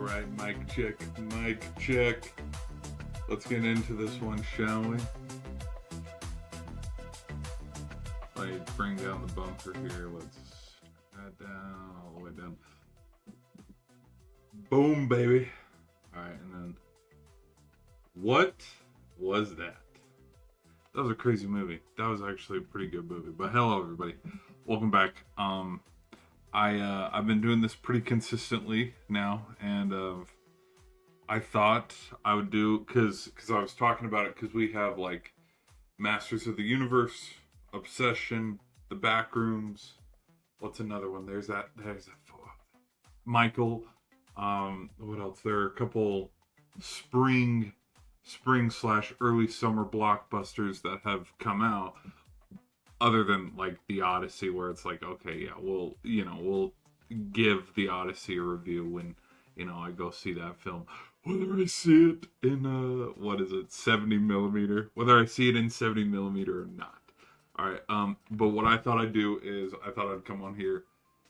Alright, mic check, mic check. Let's get into this one, shall we? I bring down the bumper here. Let's add down, all the way down. Boom, baby. Alright, and then what was that? That was a crazy movie. That was actually a pretty good movie. But hello, everybody. Welcome back. I've been doing this pretty consistently now, and I thought I would do because I was talking about it because we have like Masters of the Universe, Obsession, The Backrooms. What's another one? There's that. Michael. What else? There are a couple spring / early summer blockbusters that have come out. Other than like the Odyssey, where it's like, okay, yeah, we'll give the Odyssey a review when I go see that film, whether I see it in 70 millimeter, whether I see it in 70 millimeter or not. All right, but what I thought I'd do is I thought I'd come on here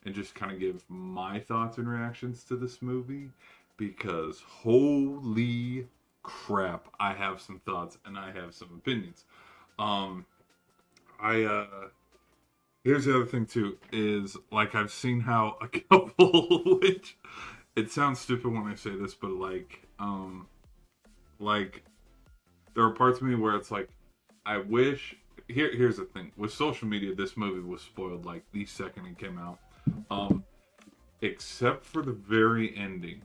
and just kind of give my thoughts and reactions to this movie, because holy crap, I have some thoughts and I have some opinions. Here's the other thing too, is like I've seen how a couple, which it sounds stupid when I say this, but like there are parts of me where it's like, I wish, here's the thing, with social media, this movie was spoiled like the second it came out, except for the very ending.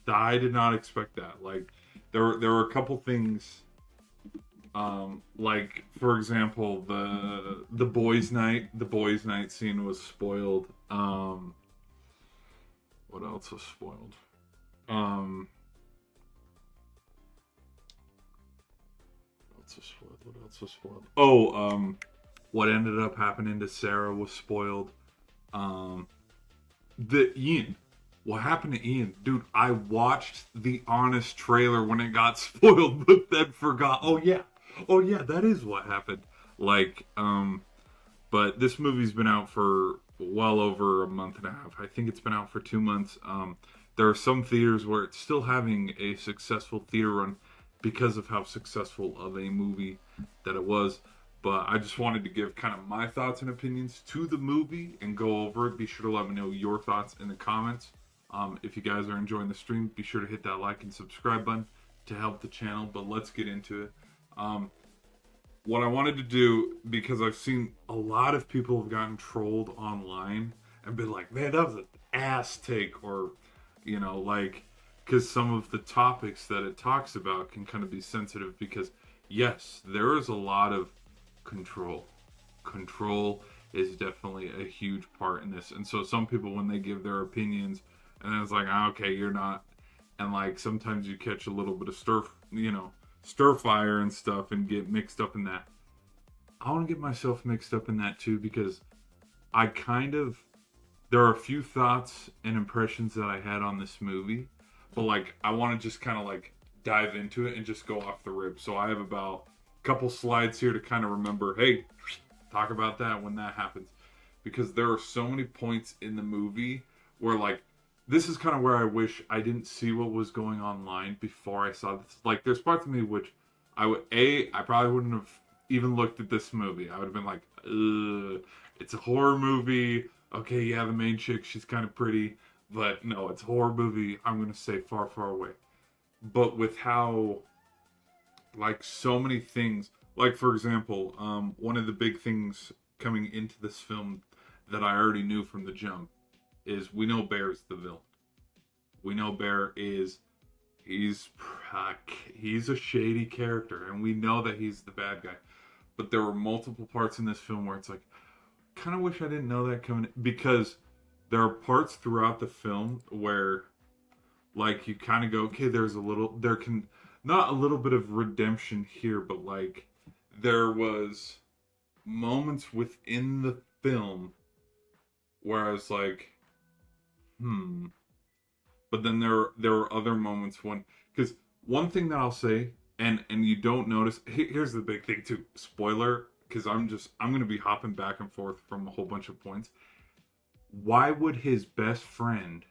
I did not expect that. Like there were a couple things, like for example, the boys' night scene was spoiled. What else was spoiled? What else was spoiled? Oh, what ended up happening to Sarah was spoiled. What happened to Ian? Dude, I watched the Honest trailer when it got spoiled, but then forgot. Oh yeah, that is what happened. Like, but this movie's been out for well over a month and a half. I think it's been out for 2 months. There are some theaters where it's still having a successful theater run because of how successful of a movie that it was. But I just wanted to give kind of my thoughts and opinions to the movie and go over it. Be sure to let me know your thoughts in the comments. If you guys are enjoying the stream, be sure to hit that like and subscribe button to help the channel. But let's get into it. What I wanted to do, because I've seen a lot of people have gotten trolled online and been like, man, that was an ass take, or like, because some of the topics that it talks about can kind of be sensitive, because yes, there is a lot of control is definitely a huge part in this. And so some people, when they give their opinions, and then it's like, okay, you're not, and like sometimes you catch a little bit of stir fire and stuff and get mixed up in that. I want to get myself mixed up in that too, because there are a few thoughts and impressions that I had on this movie, but like I want to just kind of like dive into it and just go off the rip. So I have about a couple slides here to kind of remember, hey, talk about that when that happens, because there are so many points in the movie where like, this is kind of where I wish I didn't see what was going online before I saw this. Like, there's parts of me which I probably wouldn't have even looked at this movie. I would have been like, ugh, it's a horror movie. Okay, yeah, the main chick, she's kind of pretty, but no, it's a horror movie. I'm going to stay far, far away. But with how, like, so many things, like, for example, one of the big things coming into this film that I already knew from the jump is we know Bear's the villain. We know Bear is, he's a shady character, and we know that he's the bad guy. But there were multiple parts in this film where it's like, kind of wish I didn't know that coming in, because there are parts throughout the film where like you kind of go, okay, not a little bit of redemption here, but like there was moments within the film where I was like, but then there were other moments when, because one thing that I'll say, and you don't notice, here's the big thing too, spoiler, because I'm going to be hopping back and forth from a whole bunch of points. Why would his best friend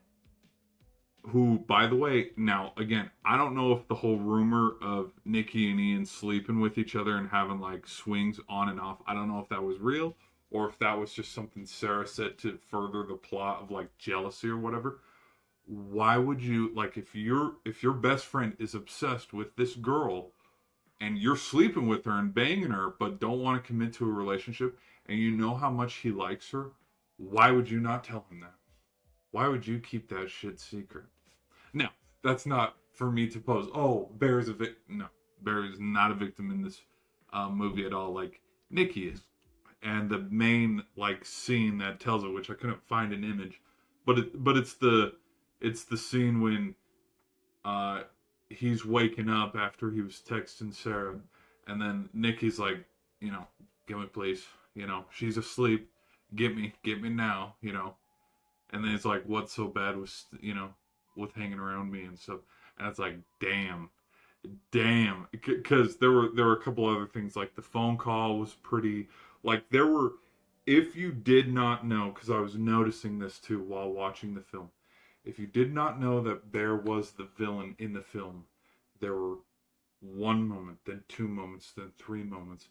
who, by the way, now again, I don't know if the whole rumor of Nikki and Ian sleeping with each other and having like swings on and off, I don't know if that was real or if that was just something Sarah said to further the plot of like jealousy or whatever. Why would you like if your best friend is obsessed with this girl and you're sleeping with her and banging her but don't want to commit to a relationship and you know how much he likes her, why would you not tell him that? Why would you keep that shit secret? Now, that's not for me to pose. Oh, Bear is a victim. No, Bear is not a victim in this movie at all. Like Nikki is, and the main like scene that tells it, which I couldn't find an image, but it's the scene when uh he's waking up after he was texting Sarah, and then Nikki's like, you know, get me please, you know, she's asleep, get me now, you know, and then it's like, what's so bad with with hanging around me and stuff, and it's like, damn, because there were a couple other things like the phone call was pretty, like there were, if you did not know, because I was noticing this too while watching the film, if you did not know that Bear was the villain in the film, there were one moment, then two moments, then three moments.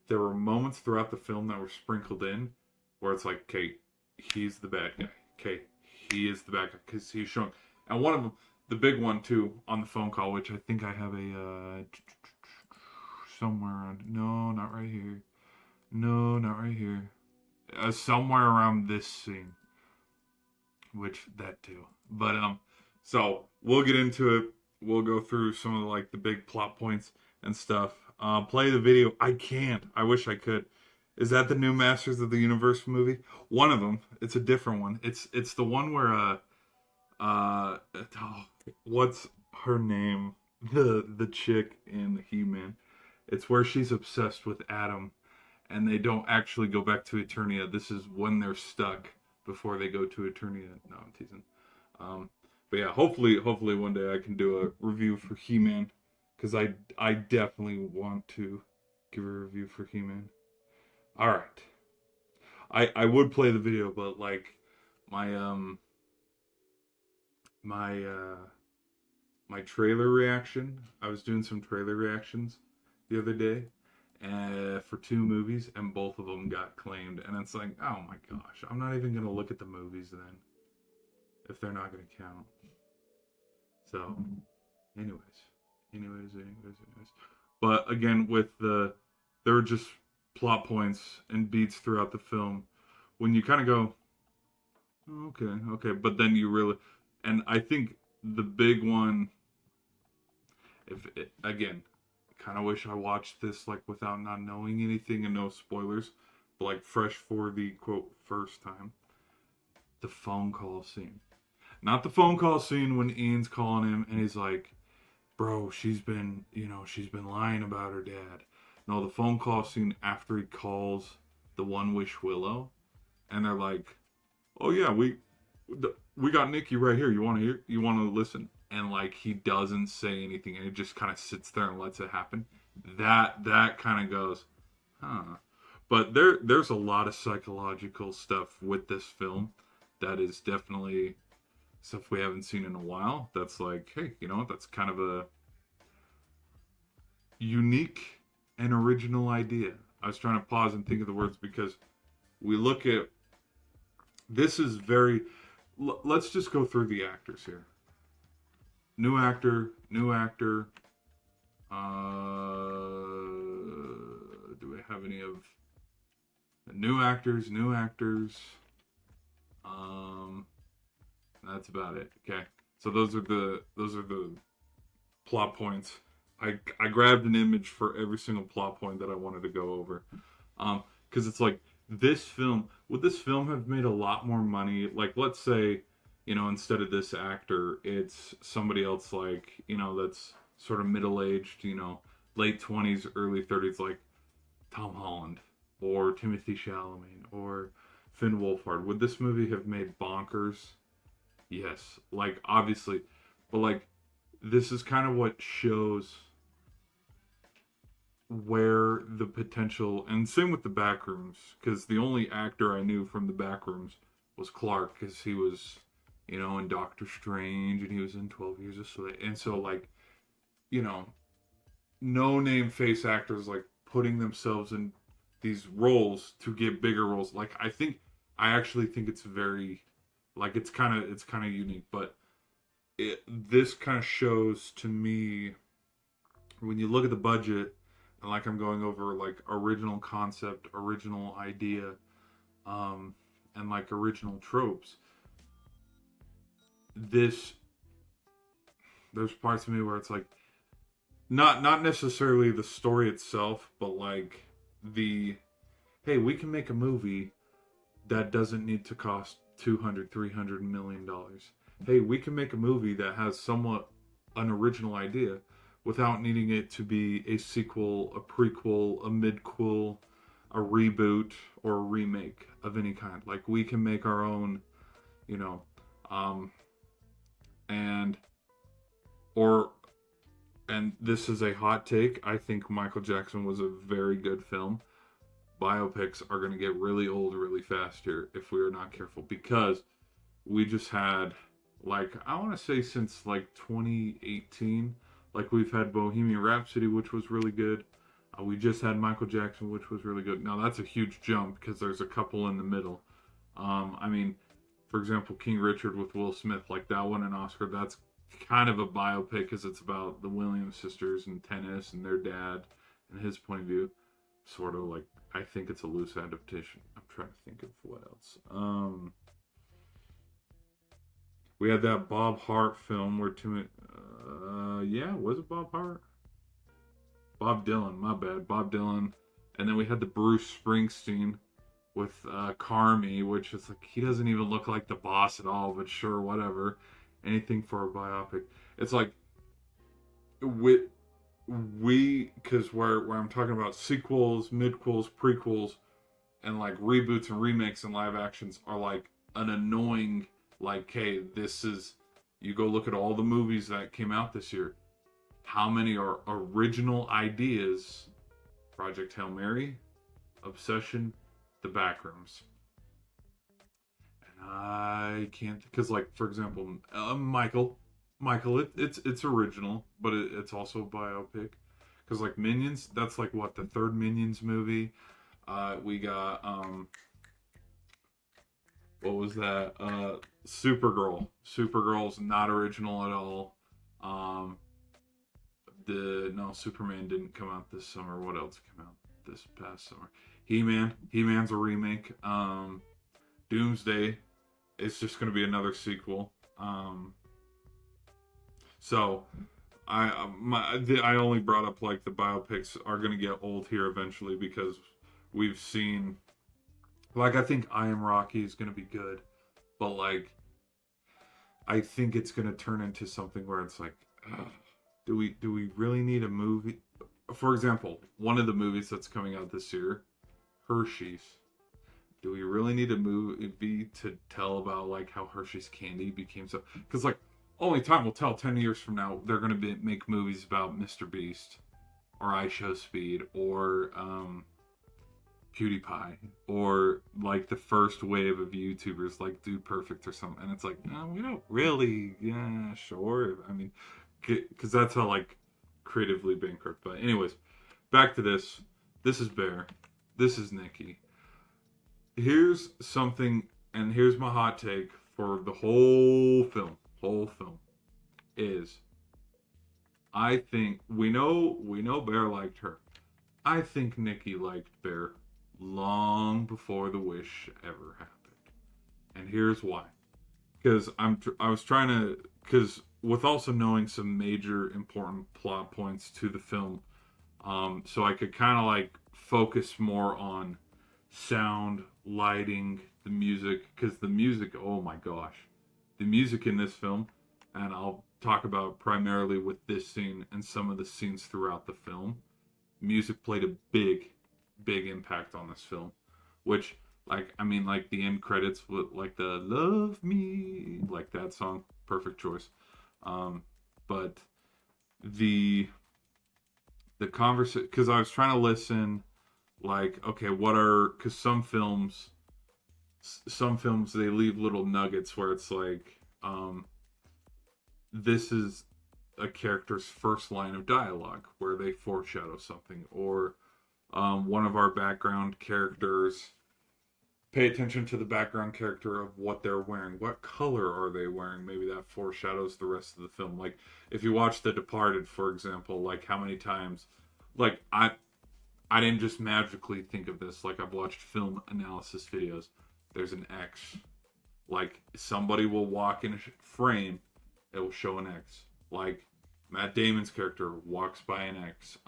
There were moments throughout the film that were sprinkled in where it's like, okay, he's the bad guy. Okay, he is the bad guy because he's showing. And one of them, the big one too, on the phone call, which I think I have a somewhere around. No, not right here. No, not right here. Somewhere around this scene, which that too. But so we'll get into it. We'll go through some of like the big plot points and stuff. Play the video. I can't. I wish I could. Is that the new Masters of the Universe movie? One of them. It's a different one. It's the one where oh, what's her name? The chick in He-Man. It's where she's obsessed with Adam, and they don't actually go back to Eternia. This is when they're stuck before they go to Eternia. No, I'm teasing. But yeah, hopefully one day I can do a review for He-Man, because I definitely want to give a review for He-Man. All right, I would play the video, but like my my my trailer reaction. I was doing some trailer reactions the other day, for two movies, and both of them got claimed. And it's like, oh my gosh, I'm not even gonna look at the movies then if they're not gonna count. So, anyways. But again, with there were just plot points and beats throughout the film when you kind of go, oh, okay, but then you really, and I think the big one, if it, again, kind of wish I watched this like without not knowing anything and no spoilers, but like fresh for the quote first time, the phone call scene. Not the phone call scene when Ian's calling him and he's like, bro, she's been lying about her dad. No, the phone call scene after he calls the One Wish Willow, and they're like, oh yeah, we got Nikki right here. You want to hear? You want to listen? And like he doesn't say anything, and he just kind of sits there and lets it happen. That kind of goes, huh. But there's a lot of psychological stuff with this film that is definitely stuff we haven't seen in a while. That's like, hey, you know what? That's kind of a unique and original idea. I was trying to pause and think of the words because we look at this is very. Let's just go through the actors here. New actor. Do we have any of new actors? That's about it. Okay, so those are the plot points. I grabbed an image for every single plot point that I wanted to go over, because it's like this film, would this film have made a lot more money? Like, let's say, instead of this actor, it's somebody else, like, that's sort of middle-aged, late 20s, early 30s, like Tom Holland or Timothy Chalamet or Finn Wolfhard. Would this movie have made bonkers? Yes, like, obviously, but like, this is kind of what shows where the potential, and same with the Backrooms, because the only actor I knew from the Backrooms was Clark, because he was, in Doctor Strange, and he was in 12 Years a Slave. And so, like, you know, no name face actors like putting themselves in these roles to get bigger roles. Like, I actually think it's very, like, it's kind of unique. But this kind of shows to me when you look at the budget, and like I'm going over like original concept, original idea, and like original tropes. This There's parts of me where it's like not necessarily the story itself, but like the hey, we can make a movie that doesn't need to cost 200, 300 million dollars. Hey, we can make a movie that has somewhat an original idea without needing it to be a sequel, a prequel, a midquel, a reboot, or a remake of any kind. Like, we can make our own, you know, um, and or and this is a hot take. I think Michael Jackson was a very good film. Biopics are going to get really old really fast here if we are not careful, because we just had, like, I want to say since like 2018, like, we've had Bohemian Rhapsody, which was really good. We just had Michael Jackson, which was really good. Now that's a huge jump because there's a couple in the middle. I mean, for example, King Richard with Will Smith, like, that won an Oscar. That's kind of a biopic because it's about the Williams sisters and tennis and their dad and his point of view. Sort of like, I think it's a loose adaptation. I'm trying to think of what else. We had that Bob Hart film where yeah, was it Bob Hart? Bob Dylan, my bad, Bob Dylan. And then we had the Bruce Springsteen with Carmy, which is like, he doesn't even look like the boss at all, but sure, whatever. Anything for a biopic. It's like, because where I'm talking about sequels, midquels, prequels, and like reboots and remakes and live actions are like an annoying, like, hey, this is, you go look at all the movies that came out this year. How many are original ideas? Project Hail Mary, Obsession, The Backrooms. And I can't, because, like, for example, Michael, it's original, but it's also a biopic. Because, like, Minions, that's like what, the third Minions movie. We got what was that? Supergirl. Supergirl's not original at all. Superman didn't come out this summer. What else came out this past summer? He-Man's a remake. Doomsday is just going to be another sequel. So I only brought up like the biopics are going to get old here eventually, because we've seen, like, I think I Am Rocky is going to be good, but like, I think it's going to turn into something where it's like, do we really need a movie? For example, one of the movies that's coming out this year, Hershey's. Do we really need a movie to tell about like how Hershey's candy became so? Because like, only time will tell. 10 years from now, they're going to make movies about Mr. Beast, or I Show Speed, or PewDiePie, or like the first wave of YouTubers like Dude Perfect or something. And it's like, no, we don't really. Yeah, sure. I mean, because that's how like creatively bankrupt. But anyways, back to this. This is Bear. This is Nikki. Here's something, and here's my hot take for the whole film. Is, I think we know Bear liked her. I think Nikki liked Bear long before the wish ever happened, and here's why. Because because with also knowing some major important plot points to the film, so I could kind of like focus more on sound, lighting, the music, because the music, oh my gosh, the music in this film, and I'll talk about primarily with this scene and some of the scenes throughout the film, music played a big impact on this film, which, like, I mean, like the end credits with like the "Love Me," like that song, perfect choice. But the conversation, because I was trying to listen, like, okay, because some films they leave little nuggets where it's like, this is a character's first line of dialogue where they foreshadow something, or one of our background characters, pay attention to the background character of what they're wearing. What color are they wearing? Maybe that foreshadows the rest of the film. Like if you watch The Departed, for example, like how many times, like I didn't just magically think of this. Like I've watched film analysis videos. There's an X. Like somebody will walk in a frame, it will show an X. Like Matt Damon's character walks by an X.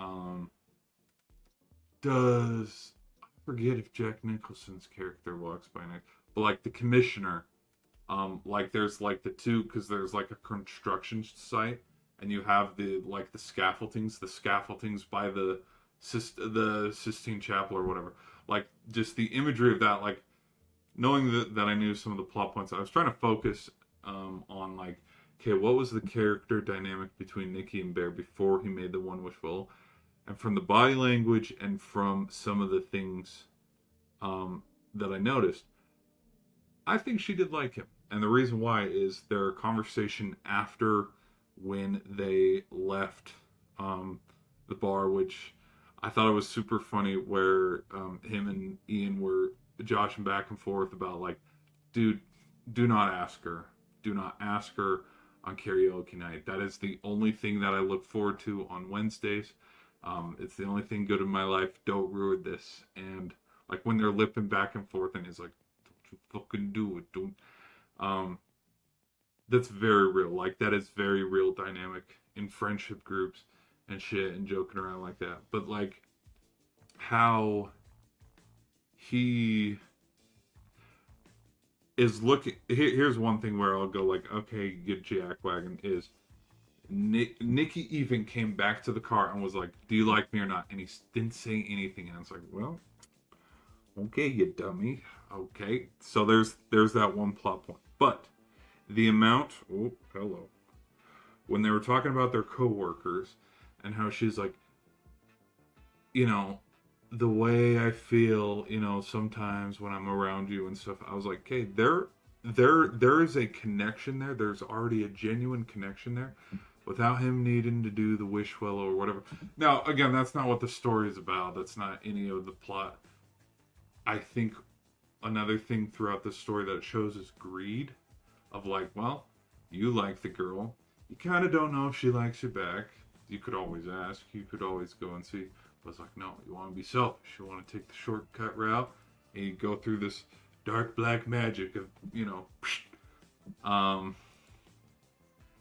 Does I forget if Jack Nicholson's character walks by an X, but like the commissioner, like there's like the two, because there's like a construction site, and you have the scaffoldings by the Sistine Chapel or whatever. Like just the imagery of that, like knowing that I knew some of the plot points, I was trying to focus on like, okay, what was the character dynamic between Nikki and Bear before he made the One Wish Will? And from the body language and from some of the things that I noticed, I think she did like him. And the reason why is their conversation after, when they left the bar, which I thought it was super funny, where him and Ian were joshing back and forth about like, dude, do not ask her. Do not ask her on karaoke night. That is the only thing that I look forward to on Wednesdays. It's the only thing good in my life. Don't ruin this. And like when they're lipping back and forth, and he's like, "Don't you fucking do it, dude." That's very real. Like that is very real dynamic in friendship groups and shit, and joking around like that. But like how he is looking. Here's one thing where I'll go like, okay, good jackwagon is. Nikki even came back to the car and was like, "Do you like me or not?" And he didn't say anything. And I was like, "Well, okay, you dummy. Okay." So there's that one plot point. But the amount. Oh, hello. When they were talking about their coworkers and how she's like, you know, the way I feel, sometimes when I'm around you and stuff. I was like, okay, there is a connection there. There's already a genuine connection there, without him needing to do the wish well or whatever. Now, again, that's not what the story is about. That's not any of the plot. I think another thing throughout the story that it shows is greed. Of like, well, you like the girl. You kind of don't know if she likes you back. You could always ask. You could always go and see. But it's like, no, you want to be selfish. You want to take the shortcut route. And you go through this dark black magic of, I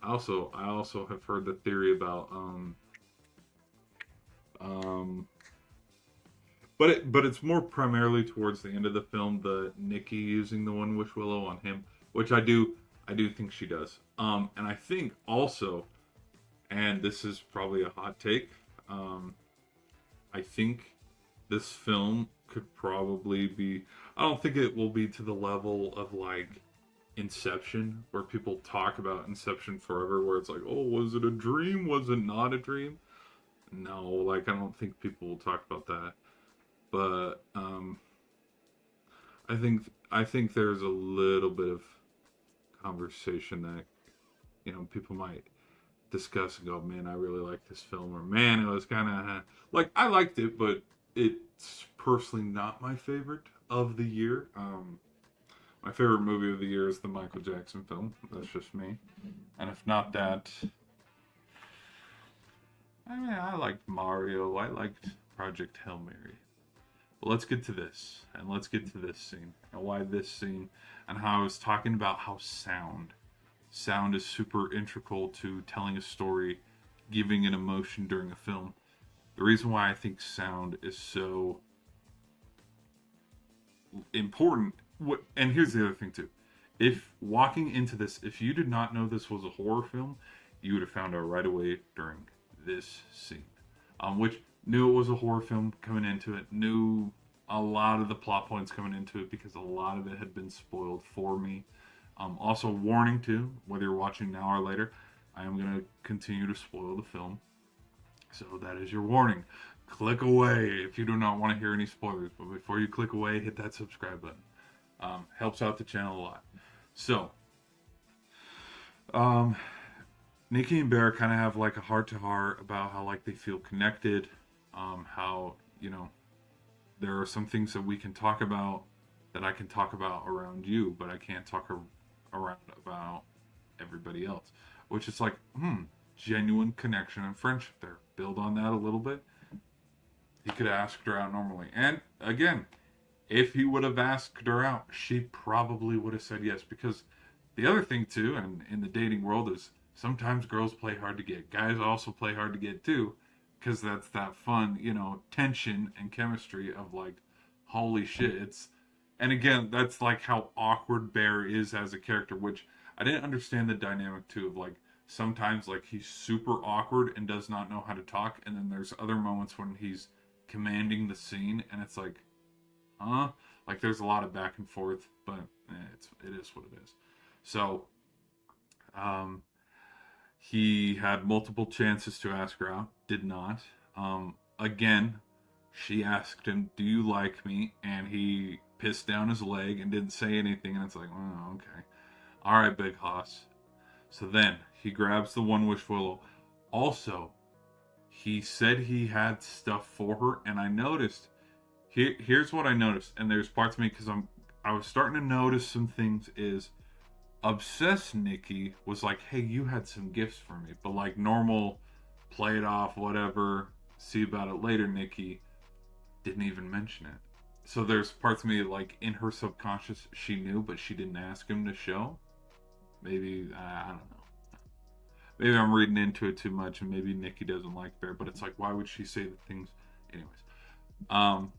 also have heard the theory about but it's more primarily towards the end of the film, the Nikki using the One Wish Willow on him, which I do think she does. And I think also, and this is probably a hot take, I think this film could probably be, I don't think it will be to the level of like Inception, where people talk about Inception forever, where it's like, oh, was it a dream? Was it not a dream? No, like I don't think people will talk about that. But I think there's a little bit of conversation that people might discuss and go, man, I really like this film, or man, it was kind of like, I liked it, but it's personally not my favorite of the year. My favorite movie of the year is the Michael Jackson film. That's just me. And if not that, I mean, I liked Mario. I liked Project Hail Mary. But let's get to this. And let's get to this scene. And why this scene. And how I was talking about how sound is super integral to telling a story, giving an emotion during a film. The reason why I think sound is so important. And here's the other thing too. If walking into this, if you did not know this was a horror film, you would have found out right away during this scene. Which knew it was a horror film coming into it, knew a lot of the plot points coming into it, because a lot of it had been spoiled for me. Also, warning too, whether you're watching now or later, I am going to continue to spoil the film. So that is your warning. Click away if you do not want to hear any spoilers. But before you click away, hit that subscribe button. Helps out the channel a lot. So, Um, Nikki and Bear kind of have like a heart to heart about how like they feel connected. How there are some things that we can talk about that I can talk about around you, but I can't talk around about everybody else. Which is like, genuine connection and friendship there. Build on that a little bit. He could have asked her out normally. And again, if he would have asked her out, she probably would have said yes. Because the other thing, too, and in the dating world, is sometimes girls play hard to get. Guys also play hard to get, too. Because that's that fun, tension and chemistry of like, holy shit. And again, that's like how awkward Bear is as a character, which I didn't understand the dynamic, too, of like, sometimes like he's super awkward and does not know how to talk. And then there's other moments when he's commanding the scene and it's like, huh? Like there's a lot of back and forth, but it is what it is. So, um, he had multiple chances to ask her out, did not. Again, she asked him, "Do you like me?" And he pissed down his leg and didn't say anything. And it's like, oh, okay, all right, big hoss. So then he grabs the one wish willow. Also, he said he had stuff for her, and I noticed. Here's what I noticed, and there's parts of me because I was starting to notice some things. Is obsessed Nikki was like, "Hey, you had some gifts for me," but like normal, play it off, whatever, see about it later. Nikki didn't even mention it. So there's parts of me like in her subconscious she knew, but she didn't ask him to show. Maybe I don't know. Maybe I'm reading into it too much, and maybe Nikki doesn't like Bear. But it's like, why would she say the things? Anyways, um,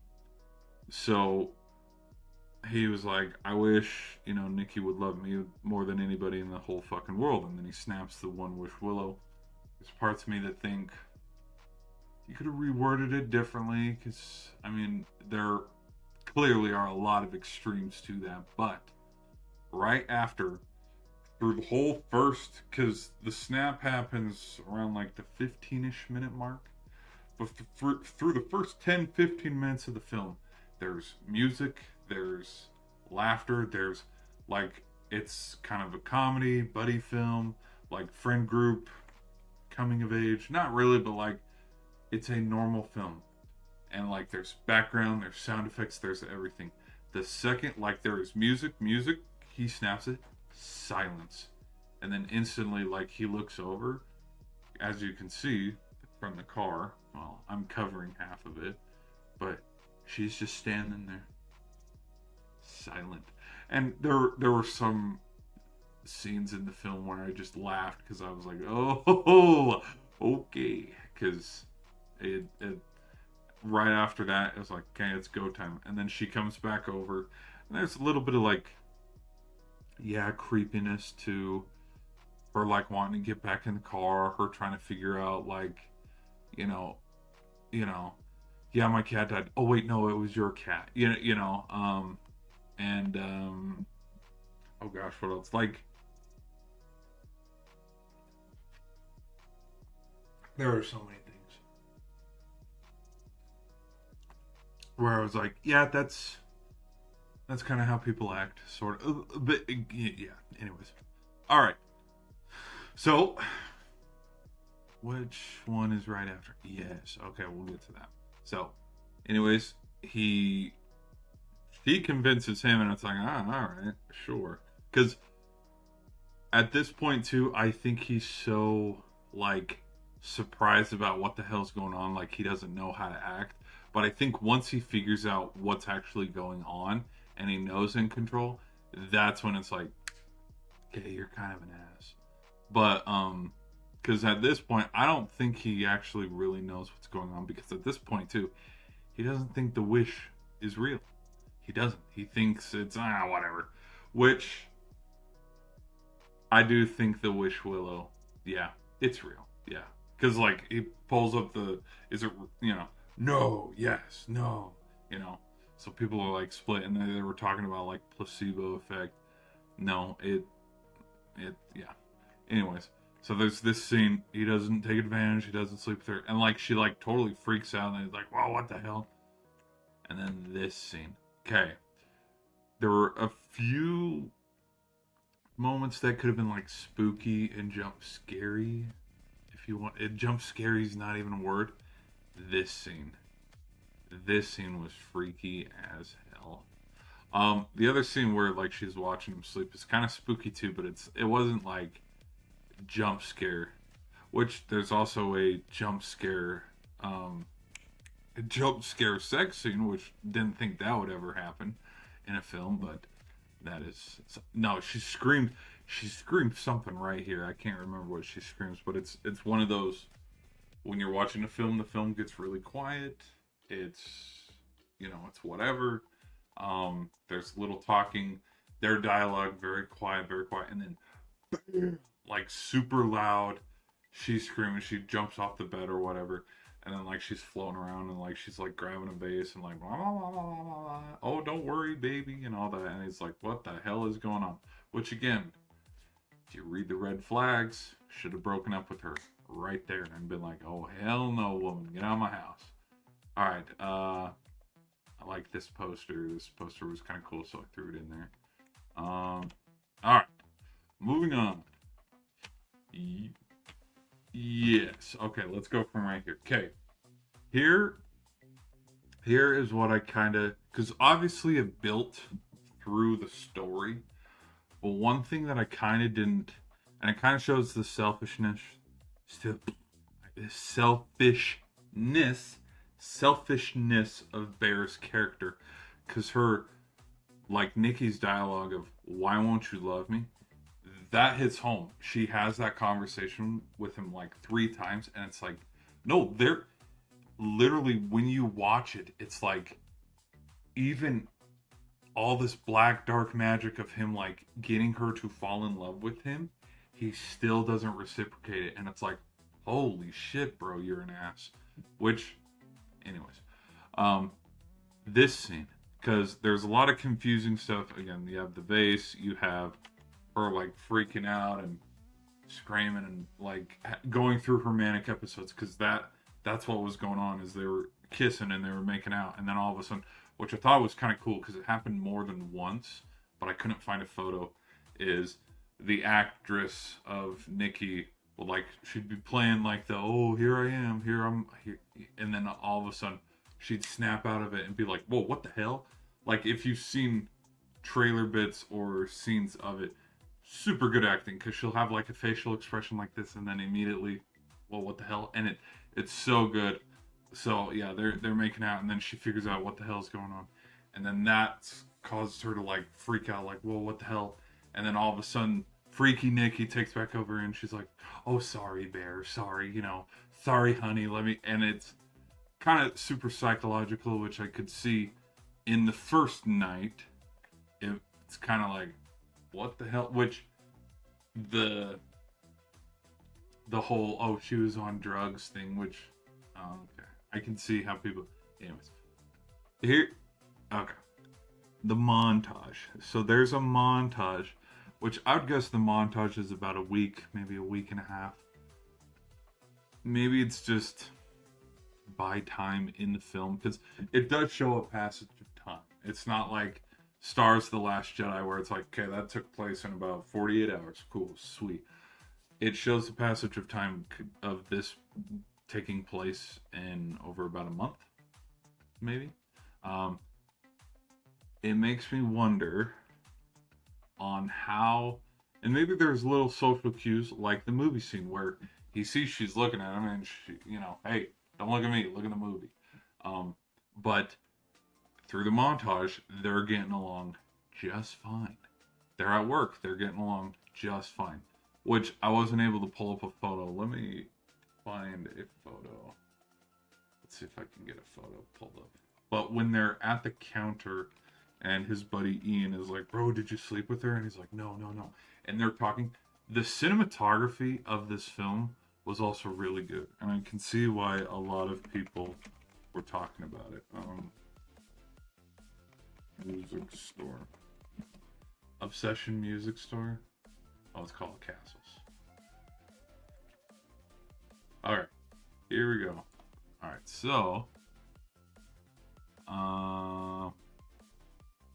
so he was like, I wish, Nikki would love me more than anybody in the whole fucking world. And then he snaps the one wish willow. There's parts of me that think you could have reworded it differently because, I mean, there clearly are a lot of extremes to that. But right after, through the whole first, because the snap happens around like the 15-ish minute mark. But through the first 10-15 minutes of the film, there's music, there's laughter, there's like, it's kind of a comedy, buddy film, like friend group, coming of age. Not really, but like, it's a normal film. And like, there's background, there's sound effects, there's everything. The second, like, there is music, he snaps it, silence. And then instantly, like, he looks over, as you can see from the car. Well, I'm covering half of it, but she's just standing there, silent. And there were some scenes in the film where I just laughed because I was like, oh, okay, because it right after that it was like, okay, it's go time. And then she comes back over, and there's a little bit of like, yeah, creepiness to her, like wanting to get back in the car, her trying to figure out like, you know, yeah, my cat died. Oh wait, no, it was your cat. And oh gosh, what else? Like, there are so many things where I was like, yeah, that's kind of how people act, sort of. But yeah. Anyways, all right. So, which one is right after? Yes. Okay, we'll get to that. So, anyways, she convinces him, and it's like, all right, sure. Because at this point, too, I think he's so, like, surprised about what the hell's going on. Like, he doesn't know how to act. But I think once he figures out what's actually going on and he knows in control, that's when it's like, okay, you're kind of an ass. But, because at this point, I don't think he actually really knows what's going on. Because at this point, too, he doesn't think the wish is real. He doesn't. He thinks it's, whatever. Which, I do think the wish willow, yeah, it's real. Yeah. Because, like, he pulls up is it, no, yes, no, So people are, like, split, and they were talking about, like, placebo effect. No, yeah. Anyways, so there's this scene, he doesn't take advantage, he doesn't sleep with her, and, like, she, like, totally freaks out, and he's like, whoa, what the hell? And then this scene. Okay. There were a few moments that could have been like spooky and jump scary. If you want, it jump scary is not even a word. This scene, this scene was freaky as hell. The other scene where like she's watching him sleep is kind of spooky too, but it wasn't like jump scare. Which there's also a jump scare sex scene, which didn't think that would ever happen in a film, but that is no. She screamed something right here. I can't remember what she screams, but it's one of those when you're watching a film, the film gets really quiet. It's it's whatever. There's little talking, their dialogue very quiet, and then like super loud. She's screaming. She jumps off the bed or whatever, and then like she's floating around and like she's like grabbing a vase and like blah, blah, blah, blah, blah. Oh, don't worry, baby, and all that. And he's like, what the hell is going on? Which again, if you read the red flags, should have broken up with her right there and been like, oh hell no, woman, get out of my house. All right, I like this poster. This poster was kind of cool, so I threw it in there. All right, moving on. Yes. Okay, let's go from right here. Okay. Here is what I kind of, because obviously it built through the story, but one thing that I kind of didn't, and it kind of shows the selfishness of Bear's character, because her, like Nikki's dialogue of "Why won't you love me?" that hits home. She has that conversation with him like 3 times, and it's like, no, they're literally when you watch it, it's like even all this black dark magic of him like getting her to fall in love with him, he still doesn't reciprocate it, and it's like, holy shit, bro, you're an ass. Which, anyways, this scene, because there's a lot of confusing stuff. Again, you have the vase, you have her like freaking out and screaming and like going through her manic episodes, because that's what was going on, is they were kissing and they were making out, and then all of a sudden, which I thought was kind of cool because it happened more than once, but I couldn't find a photo, is the actress of Nikki would like, she'd be playing like the, oh, here I am, here I'm here, and then all of a sudden she'd snap out of it and be like, whoa, what the hell? Like, if you've seen trailer bits or scenes of it, super good acting, because she'll have like a facial expression like this and then immediately, well, what the hell? And it's so good. So yeah, they're making out, and then she figures out what the hell's going on, and then that causes her to like freak out, like, well, what the hell? And then all of a sudden, freaky Nikki takes back over, and she's like, oh, sorry, Bear, sorry, sorry, honey, let me. And it's kind of super psychological, which I could see in the first night. It's kind of like, what the hell? Which the whole, oh, she was on drugs thing, which okay, I can see how people, anyways, here, okay, the montage. So there's a montage, which I would guess the montage is about a week, maybe a week and a half. Maybe it's just by time in the film, because it does show a passage of time. It's not like Star Wars: The Last Jedi, where it's like, okay, that took place in about 48 hours. Cool, sweet. It shows the passage of time of this taking place in over about a month, maybe. It makes me wonder on how, and maybe there's little social cues like the movie scene where he sees she's looking at him, and she, hey, don't look at me, look at the movie. But through the montage, they're getting along just fine. They're at work, they're getting along just fine. Which I wasn't able to pull up a photo. Let me find a photo. Let's see if I can get a photo pulled up. But when they're at the counter and his buddy Ian is like, bro, did you sleep with her? And he's like, no. And they're talking. The cinematography of this film was also really good. And I can see why a lot of people were talking about it. Music store. Obsession Music Store. Oh, it's called Castles. Alright, here we go. Alright, so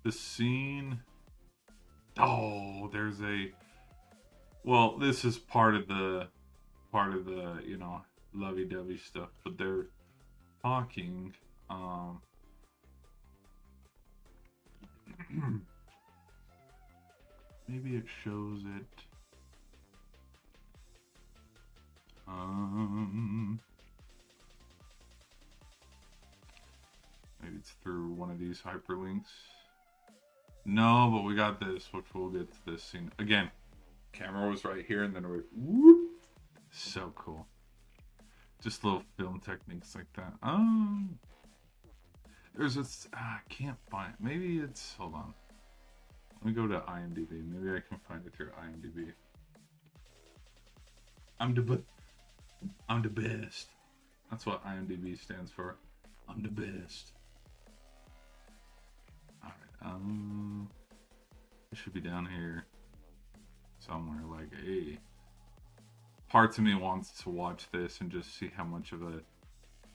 the scene. Oh, there's a Well, this is part of the lovey-dovey stuff, but they're talking. Maybe it shows it. Maybe it's through one of these hyperlinks. No, but we got this, which we'll get to this scene. Again, camera was right here, and then we whoop. So cool. Just little film techniques like that. There's this. I can't find. Maybe it's. Hold on. Let me go to IMDb. Maybe I can find it through IMDb. I'm the best. That's what IMDb stands for. I'm the best. All right. It should be down here somewhere. Like, hey, parts of me wants to watch this and just see how much of a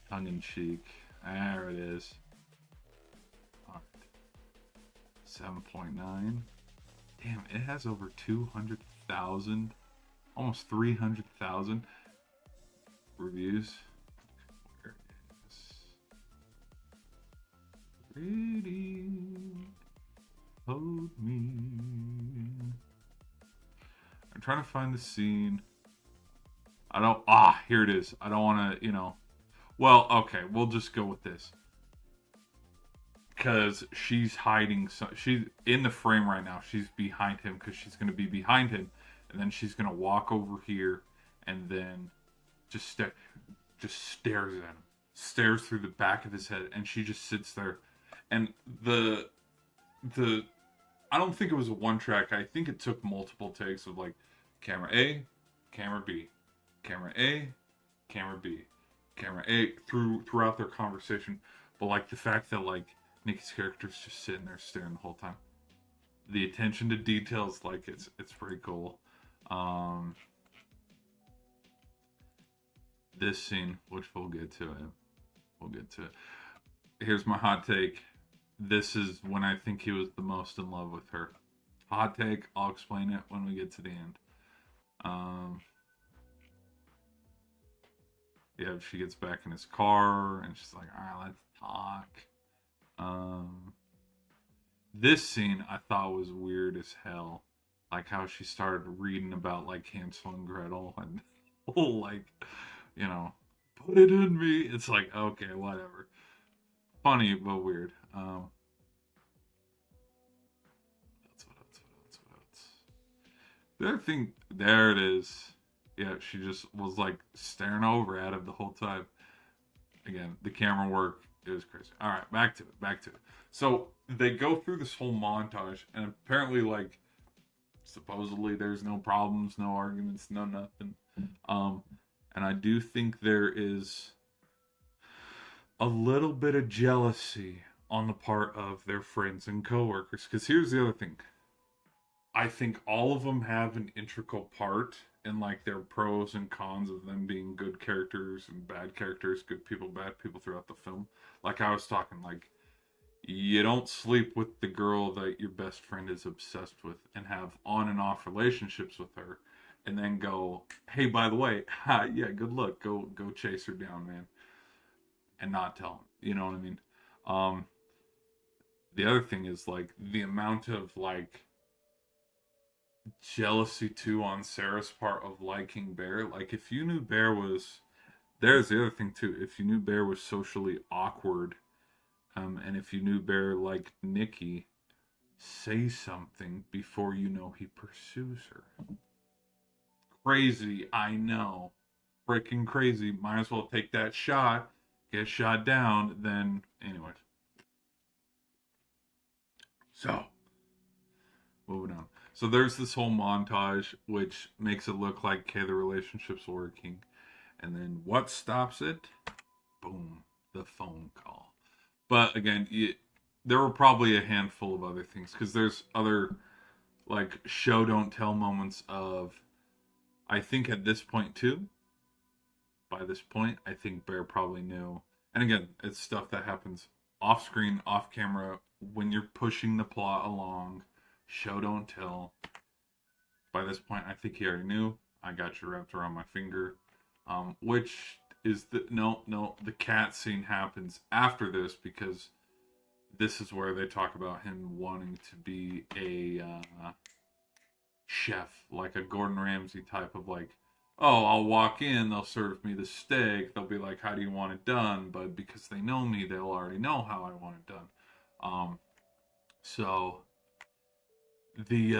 tongue-in-cheek. There it is. All right. 7.9. Damn, it has over 200,000, almost 300,000 reviews. Where is Pretty Hold Me? I'm trying to find the scene. I don't. Here it is. I don't want to, Well, okay, we'll just go with this. Because she's hiding. She's in the frame right now. She's behind him because she's going to be behind him. And then she's going to walk over here and then just stares at him. Stares through the back of his head. And she just sits there. And the I don't think it was a one track. I think it took multiple takes of like camera A, camera B, camera A, camera B, camera A throughout their conversation. But like the fact that like Nikki's character's just sitting there staring the whole time. The attention to details, like it's pretty cool. This scene, which we'll get to it. Here's my hot take. This is when I think he was the most in love with her. Hot take. I'll explain it when we get to the end. Yeah, she gets back in his car and she's like, all right, let's talk. This scene I thought was weird as hell. Like how she started reading about like Hansel and Gretel and like, put it in me. It's like, okay, whatever. Funny but weird. What else? The other thing, there it is. Yeah, she just was like staring over at him the whole time. Again, the camera work, it was crazy. All right, back to it. So they go through this whole montage, and apparently, like, supposedly there's no problems, no arguments, no nothing. And I do think there is a little bit of jealousy on the part of their friends and coworkers. Because here's the other thing. I think all of them have an integral part in like their pros and cons of them being good characters and bad characters, good people, bad people throughout the film. Like I was talking, like you don't sleep with the girl that your best friend is obsessed with and have on and off relationships with her, and then go, hey, by the way, yeah, good luck, go chase her down, man, and not tell him. You know what I mean? The other thing is like the amount of like jealousy too on Sarah's part of liking Bear. Like if you knew Bear was, there's the other thing too. If you knew Bear was socially awkward, and if you knew Bear liked Nikki, say something before you know he pursues her. Crazy, I know. Freaking crazy. Might as well take that shot, get shot down, then anyways. So, moving on. So there's this whole montage which makes it look like, okay, the relationship's working. And then what stops it? Boom, the phone call. But again, there were probably a handful of other things because there's other like show don't tell moments of, I think at this point too, by this point, I think Bear probably knew. And again, it's stuff that happens off screen, off camera, when you're pushing the plot along. Show don't tell. By this point, I think he already knew. I got you wrapped around my finger. Which is the cat scene happens after this, because this is where they talk about him wanting to be a chef, like a Gordon Ramsay type of like, oh, I'll walk in, they'll serve me the steak, they'll be like, how do you want it done? But because they know me, they'll already know how I want it done. So the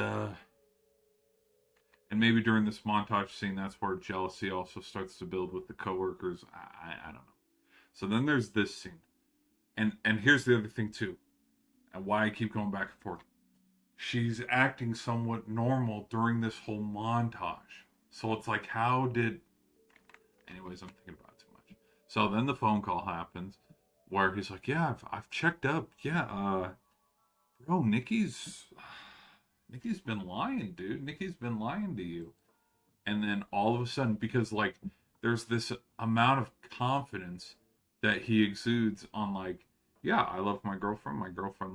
and maybe during this montage scene, that's where jealousy also starts to build with the coworkers. I don't know. So then there's this scene, and here's the other thing too, and why I keep going back and forth. She's acting somewhat normal during this whole montage. So it's like, how did. Anyways, I'm thinking about it too much. So then the phone call happens where he's like, yeah, I've checked up. Yeah, bro, Nikki's been lying, dude. Nikki's been lying to you. And then all of a sudden, because like there's this amount of confidence that he exudes on like, yeah, I love my girlfriend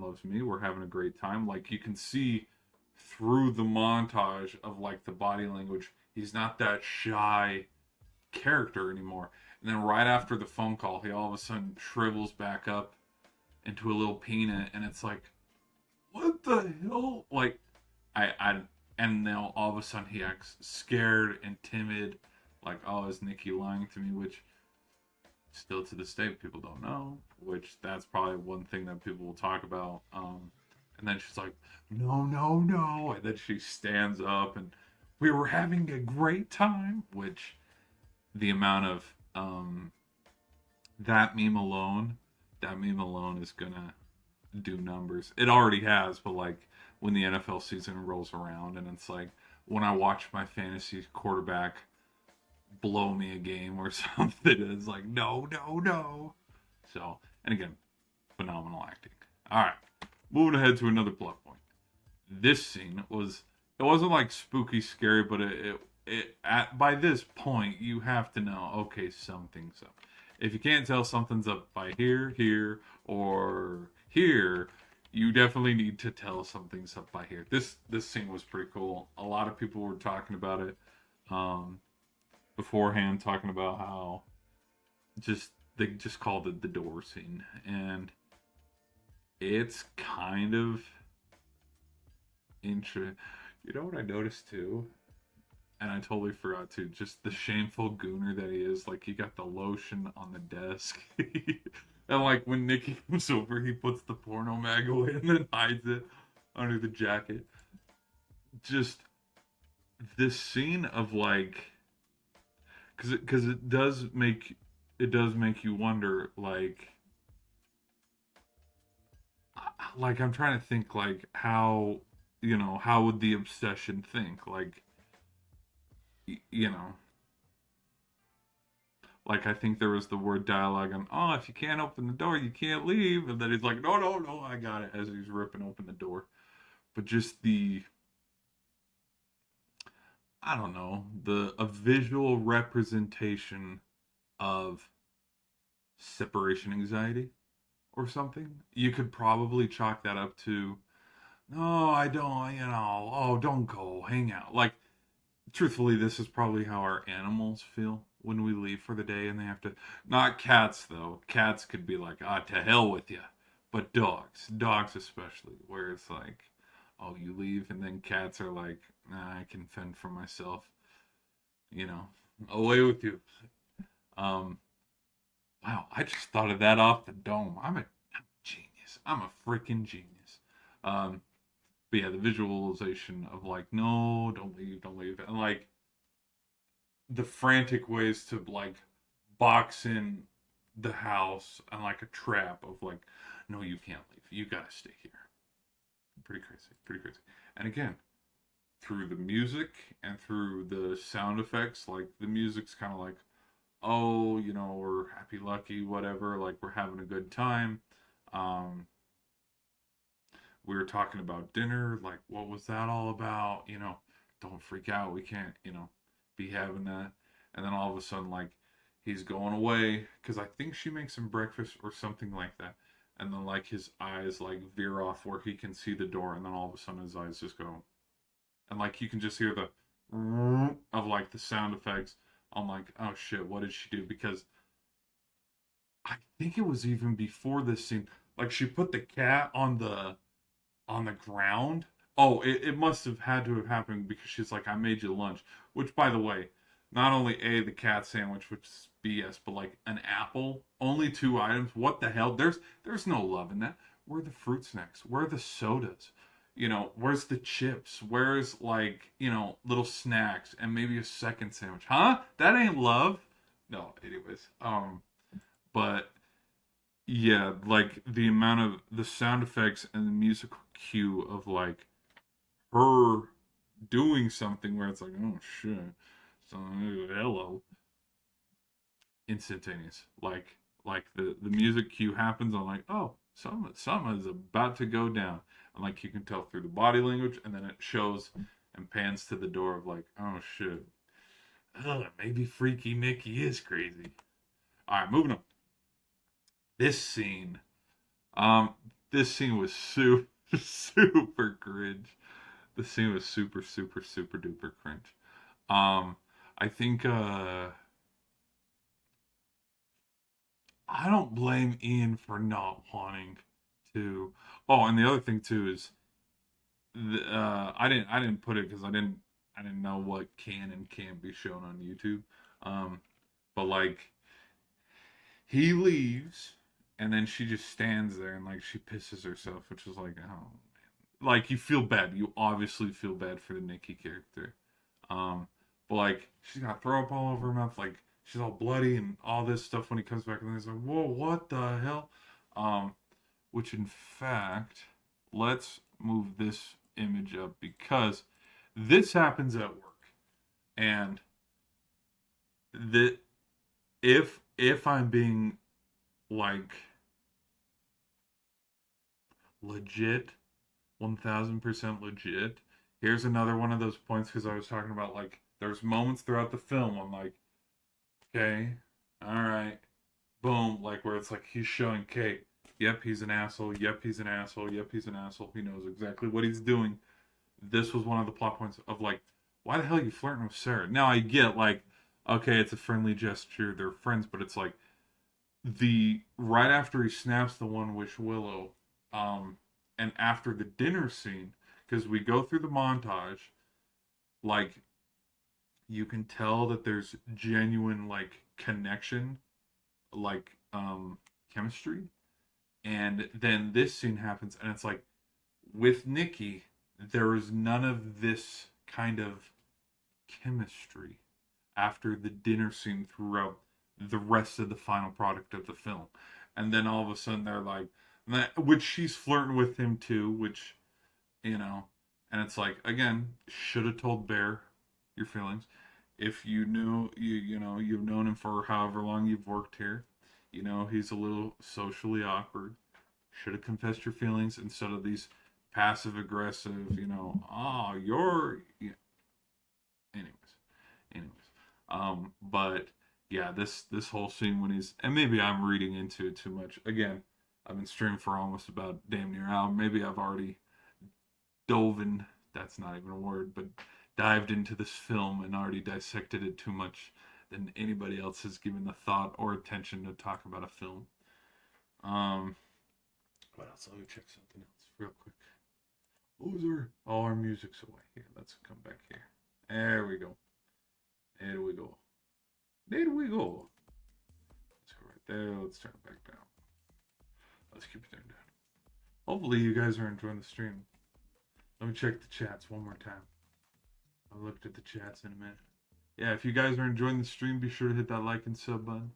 loves me, we're having a great time. Like you can see through the montage of like the body language, he's not that shy character anymore. And then right after the phone call, he all of a sudden shrivels back up into a little peanut, and it's like, what the hell? Like, I and now all of a sudden he acts scared and timid, like, oh, is Nikki lying to me? Which still to this day people don't know. Which that's probably one thing that people will talk about. And then she's like, no, no, no, and then she stands up, and we were having a great time. Which the amount of that meme alone is gonna do numbers. It already has, but like when the NFL season rolls around and it's like when I watch my fantasy quarterback blow me a game or something, it's like no, no, no. So, and again, phenomenal acting. All right, moving ahead to another plot point. This scene it wasn't like spooky scary, but it at by this point you have to know, okay, something's up. If you can't tell something's up by here, or here, you definitely need to tell something's up by here. This scene was pretty cool. A lot of people were talking about it beforehand, talking about how they just called it the door scene, and it's kind of interesting. You know what I noticed too? And I totally forgot to, just the shameful gooner that he is. Like, he got the lotion on the desk. And, like, when Nikki comes over, he puts the porno mag away and then hides it under the jacket. Just this scene of, like, because it does make you wonder, like I'm trying to think, like, how, how would the obsession think? Like, you know, like I think there was the word dialogue on, oh, if you can't open the door, you can't leave. And then he's like, no, no, no, I got it, as he's ripping open the door. But just I don't know, a visual representation of separation anxiety or something. You could probably chalk that up to, no, I don't, oh, don't go, hang out. Like, truthfully, this is probably how our animals feel when we leave for the day and they have to. Not cats, though. Cats could be like, ah, to hell with you. But dogs especially, where it's like, oh, you leave, and then cats are like, nah, I can fend for myself. Away with you. Um, wow, I just thought of that off the dome. I'm a genius. I'm a freaking genius. Um, but yeah, the visualization of like, no, don't leave, and like the frantic ways to like box in the house and like a trap of like, no, you can't leave, you gotta stay here. Pretty crazy, pretty crazy. And again, through the music and through the sound effects, like the music's kind of like, oh, we're happy lucky, whatever, like we're having a good time. um we were talking about dinner, like what was that all about? Don't freak out, we can't, be having that. And then all of a sudden, like, he's going away because I think she makes him breakfast or something like that. And then like his eyes like veer off where he can see the door, and then all of a sudden his eyes just go, and like you can just hear the of like the sound effects. I'm like, oh shit, what did she do? Because I think it was even before this scene. Like she put the cat on the ground. Oh, it must have had to have happened because she's like, I made you lunch. Which, by the way, not only A, the cat sandwich, which is BS, but like an apple, only two items. What the hell? There's no love in that. Where are the fruit snacks? Where are the sodas? You know, where's the chips? Where's like, you know, little snacks and maybe a second sandwich? Huh? That ain't love. No, anyways. But yeah, like the amount of the sound effects and the musical cue of like her doing something where it's like, oh shit, so hello, instantaneous. Like the music cue happens, I'm like, oh, some is about to go down, and like you can tell through the body language, and then it shows and pans to the door of like, oh shit, maybe Freaky Nicky is crazy. All right, moving on. This scene, um, this scene was super super cringe. The scene was super, super, super duper cringe. Um, I think I don't blame Ian for not wanting to. Oh, and the other thing too is I didn't put it because I didn't know what can and can't be shown on YouTube. Um, but like he leaves and then she just stands there and like she pisses herself, which is like, oh man, like you feel bad. You obviously feel bad for the Nikki character. Um, but like she's got throw up all over her mouth, like she's all bloody and all this stuff when he comes back, and he's like, "Whoa, what the hell?" Um, which in fact, let's move this image up because this happens at work, and that if I'm being like legit, 1000% legit. Here's another one of those points because I was talking about like there's moments throughout the film I'm like, okay, all right, boom, like where it's like he's showing Kate, yep, he's an asshole, yep, he's an asshole, yep, he's an asshole, he knows exactly what he's doing. This was one of the plot points of like, why the hell are you flirting with Sarah? Now I get like, okay, it's a friendly gesture, they're friends, but it's like the right after he snaps the one wish Willow, um, and after the dinner scene, because we go through the montage, like you can tell that there's genuine like connection, like chemistry, and then this scene happens, and it's like with Nikki, there is none of this kind of chemistry after the dinner scene throughout the rest of the final product of the film. And then all of a sudden they're like, which she's flirting with him too, which, you know, and it's like, again, should have told Bear your feelings. If you knew, you know, you've known him for however long you've worked here, you know, he's a little socially awkward. Should have confessed your feelings instead of these passive aggressive, you know, oh, you're, yeah. Anyways, anyways. But yeah, this whole scene when he's and maybe I'm reading into it too much. Again, I've been streaming for almost about damn near an hour. Maybe I've already dove in. That's not even a word, but dived into this film and already dissected it too much than anybody else has given the thought or attention to talk about a film. Um, what else? Let me check something else real quick. What was our? Oh, our music's away. Here, let's come back here. There we go. There we go. There we go. Let's go right there. Let's turn it back down. Let's keep it turned down. Hopefully you guys are enjoying the stream. Let me check the chats one more time. I looked at the chats in a minute. Yeah, if you guys are enjoying the stream, be sure to hit that like and sub button.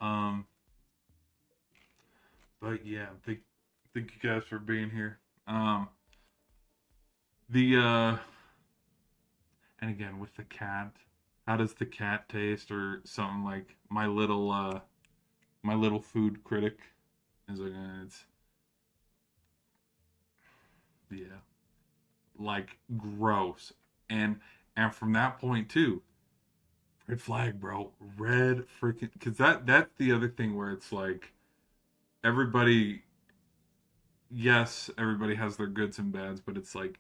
Um, but yeah, thank you guys for being here. The and again with the cat, how does the cat taste or something like my little food critic is like it's yeah like gross and from that point too, red flag, bro, red freaking because that's the other thing where it's like everybody, yes, everybody has their goods and bads, but it's like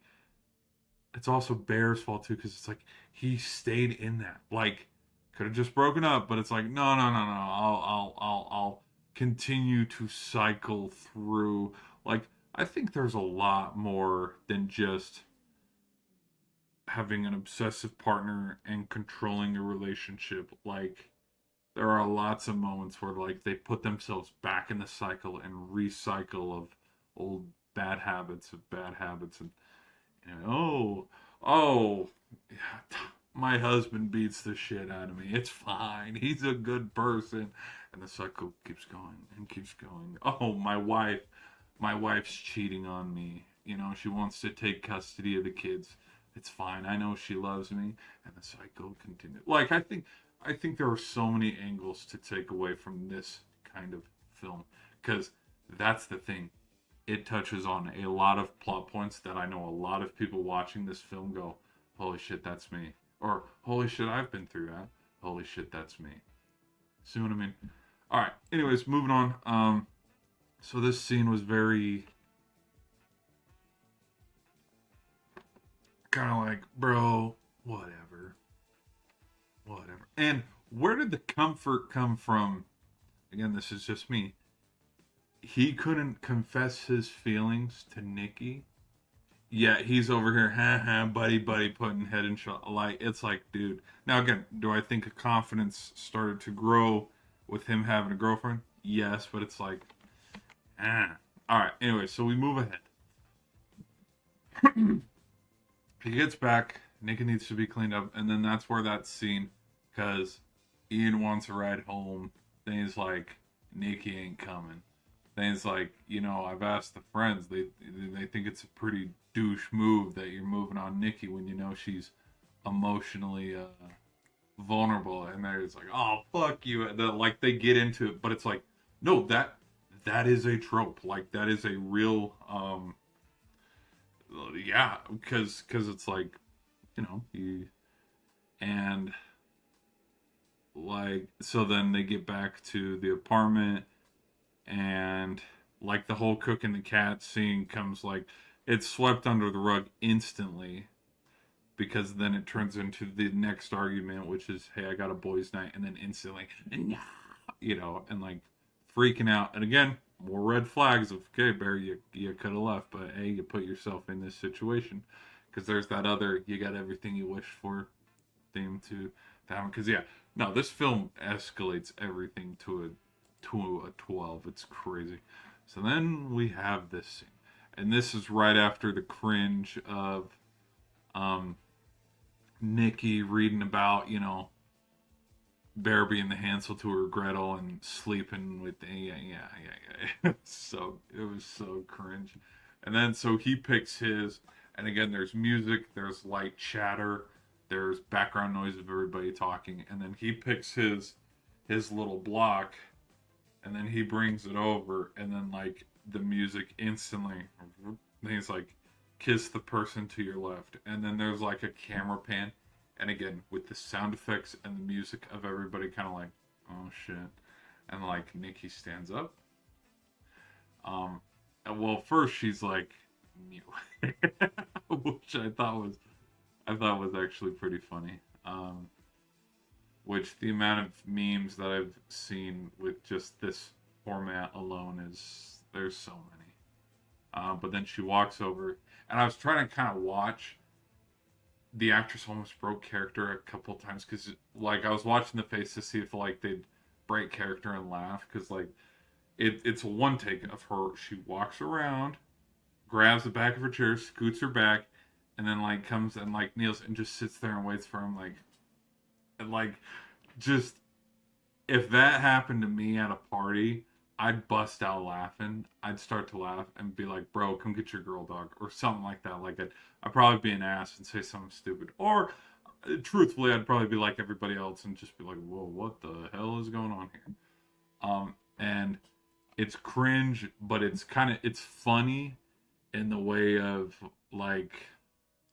it's also Bear's fault too, because it's like he stayed in that. Like, could have just broken up, but it's like, no, no, no, no. I'll continue to cycle through. Like, I think there's a lot more than just having an obsessive partner and controlling a relationship. Like, there are lots of moments where like they put themselves back in the cycle and recycle of old bad habits, and oh, yeah, my husband beats the shit out of me. It's fine. He's a good person. And the cycle keeps going and keeps going. Oh, my wife's cheating on me. She wants to take custody of the kids. It's fine. I know she loves me. And the cycle continues. Like, I think there are so many angles to take away from this kind of film. Because that's the thing, it touches on a lot of plot points that I know a lot of people watching this film go, holy shit, that's me. Or, holy shit, I've been through that. Holy shit, that's me. See what I mean? Alright, anyways, moving on. So this scene was very kind of like, bro, whatever. Whatever. And where did the comfort come from? Again, this is just me. He couldn't confess his feelings to Nikki. Yeah, he's over here, buddy, putting head in shot. Like, it's like, dude. Now, again, do I think a confidence started to grow with him having a girlfriend? Yes, but it's like, All right, anyway, so we move ahead. He gets back. Nikki needs to be cleaned up, and then that's where that scene, because Ian wants a ride home. Then he's like, Nikki ain't coming. Then it's like, I've asked the friends. They think it's a pretty douche move that you're moving on Nikki when you know she's emotionally vulnerable. And they're just like, oh, fuck you. Like, they get into it, but it's like, no, that is a trope. Like, that is a real, yeah, because it's like, and like, so then they get back to the apartment, and like the whole cooking the cat scene comes, like, it's swept under the rug instantly, because then it turns into the next argument, which is, hey, I got a boys' night, and then instantly, and like freaking out. And again, more red flags of, okay, Barry, you could have left, but hey, you put yourself in this situation, because there's that other, you got everything you wish for theme to happen. Because yeah, no, this film escalates everything to a 12. It's crazy. So then we have this scene, and this is right after the cringe of Nikki reading about, Bear being the Hansel to her Gretel and sleeping with the, yeah. So it was so cringe. And then so he picks his, and again, there's music, there's light chatter, there's background noise of everybody talking, and then he picks his little block, and then he brings it over, and then like the music instantly, and he's like, kiss the person to your left, and then there's like a camera pan, and again with the sound effects and the music of everybody kind of like, oh shit, and like Nikki stands up. And well, first she's like, mew, which I thought was actually pretty funny. Which the amount of memes that I've seen with just this format alone is, there's so many. But then she walks over, and I was trying to kind of watch the actress almost broke character a couple of times, because like I was watching the face to see if like they'd break character and laugh, because like it's a one take of her. She walks around, grabs the back of her chair, scoots her back, and then like comes and like kneels and just sits there and waits for him, like, and like, just, if that happened to me at a party, I'd bust out laughing. I'd start to laugh and be like, bro, come get your girl, dog, or something like that. Like, I'd probably be an ass and say something stupid. Or, truthfully, I'd probably be like everybody else and just be like, whoa, what the hell is going on here? And it's cringe, but it's funny in the way of, like,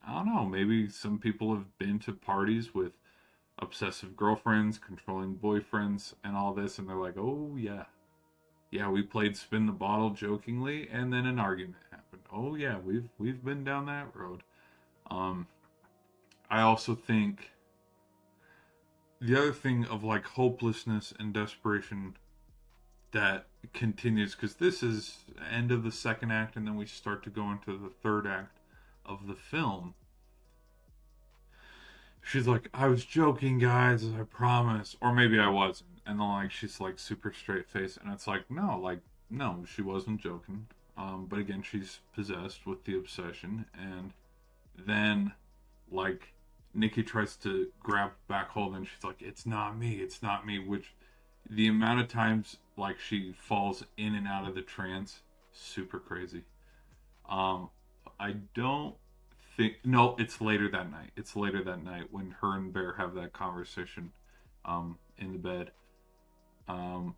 I don't know, maybe some people have been to parties with obsessive girlfriends, controlling boyfriends, and all this, and they're like, oh yeah, we played spin the bottle jokingly, and then an argument happened. Oh yeah, we've been down that road. I also think the other thing of like hopelessness and desperation that continues, because this is end of the second act and then we start to go into the third act of the film. She's like, I was joking, guys, I promise. Or maybe I wasn't. And then like she's like super straight face, and it's like, no, like, no, she wasn't joking. But again, she's possessed with the obsession, and then like Nikki tries to grab back hold, and she's like, it's not me, which the amount of times like she falls in and out of the trance, super crazy. Um, I don't think, no, it's later that night. It's later that night when her and Bear have that conversation, in the bed. Um,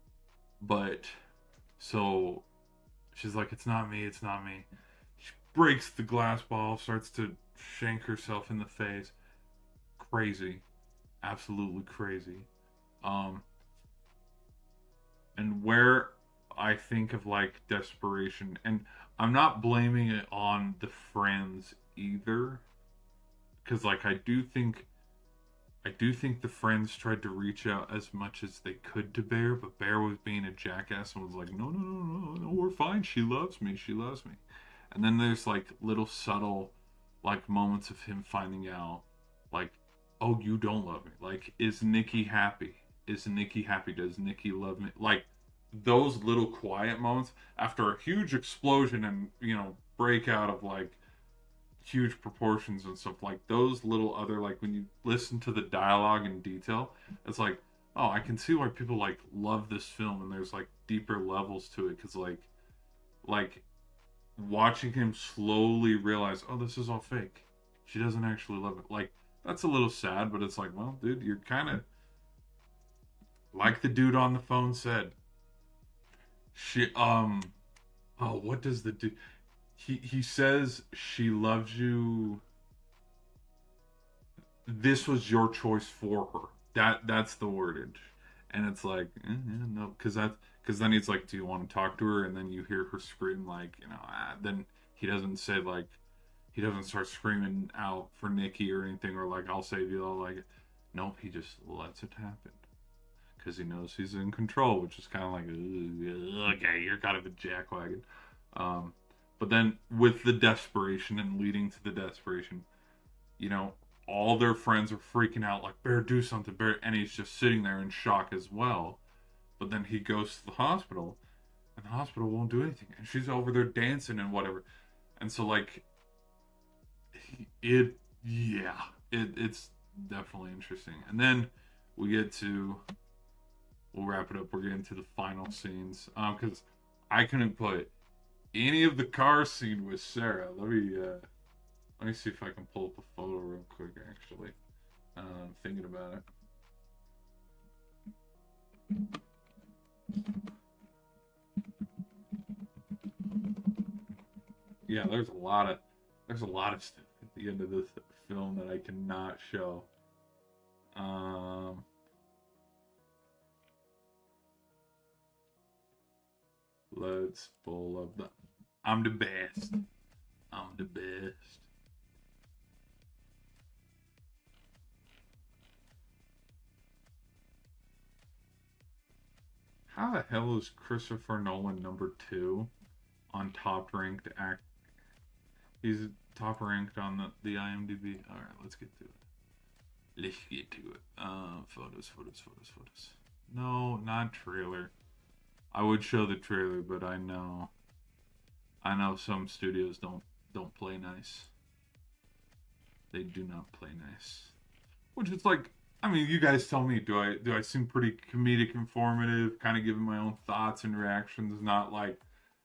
but so she's like, it's not me, it's not me. She breaks the glass ball, starts to shank herself in the face. Crazy, absolutely crazy. Um, and where I think of like desperation, and I'm not blaming it on the friends either, because like I do think the friends tried to reach out as much as they could to Bear, but Bear was being a jackass and was like, no, no, no, no, no, we're fine. She loves me. She loves me. And then there's like little subtle, like moments of him finding out, like, oh, you don't love me. Like, is Nikki happy? Is Nikki happy? Does Nikki love me? Like, those little quiet moments after a huge explosion and, breakout of like huge proportions and stuff, like those little other, like when you listen to the dialogue in detail, it's like, oh, I can see why people like love this film, and there's like deeper levels to it, because like watching him slowly realize, oh, this is all fake, she doesn't actually love it, like that's a little sad, but it's like, well, dude, you're kind of like the dude on the phone said, she oh, what does the dude, he says, she loves you, this was your choice for her. That's the wordage, and it's like, no, because then he's like, do you want to talk to her? And then you hear her scream, like, then he doesn't say, like, he doesn't start screaming out for Nikki or anything, or like, I'll save you all, like, nope, he just lets it happen because he knows he's in control, which is kind of like, okay, you're kind of a jackwagon. Um, but then with the desperation and leading to the desperation, you know, all their friends are freaking out, like, Bear, do something, Bear. And he's just sitting there in shock as well. But then he goes to the hospital, and the hospital won't do anything. And she's over there dancing and whatever. And so, like, it's definitely interesting. And then we get to, we'll wrap it up. We're getting to the final scenes. Because I couldn't put any of the car scene with Sarah. Let me see if I can pull up a photo real quick, actually. I'm thinking about it. Yeah, there's a lot of stuff at the end of this film that I cannot show. Let's pull up the. I'm the best. I'm the best. How the hell is Christopher Nolan #2 on top ranked act? He's top ranked on the IMDb. All right, let's get to it. Let's get to it. Photos. No, not trailer. I would show the trailer, but I know some studios don't play nice. They do not play nice. Which is like, I mean, you guys tell me, do I seem pretty comedic, informative, kind of giving my own thoughts and reactions, not like,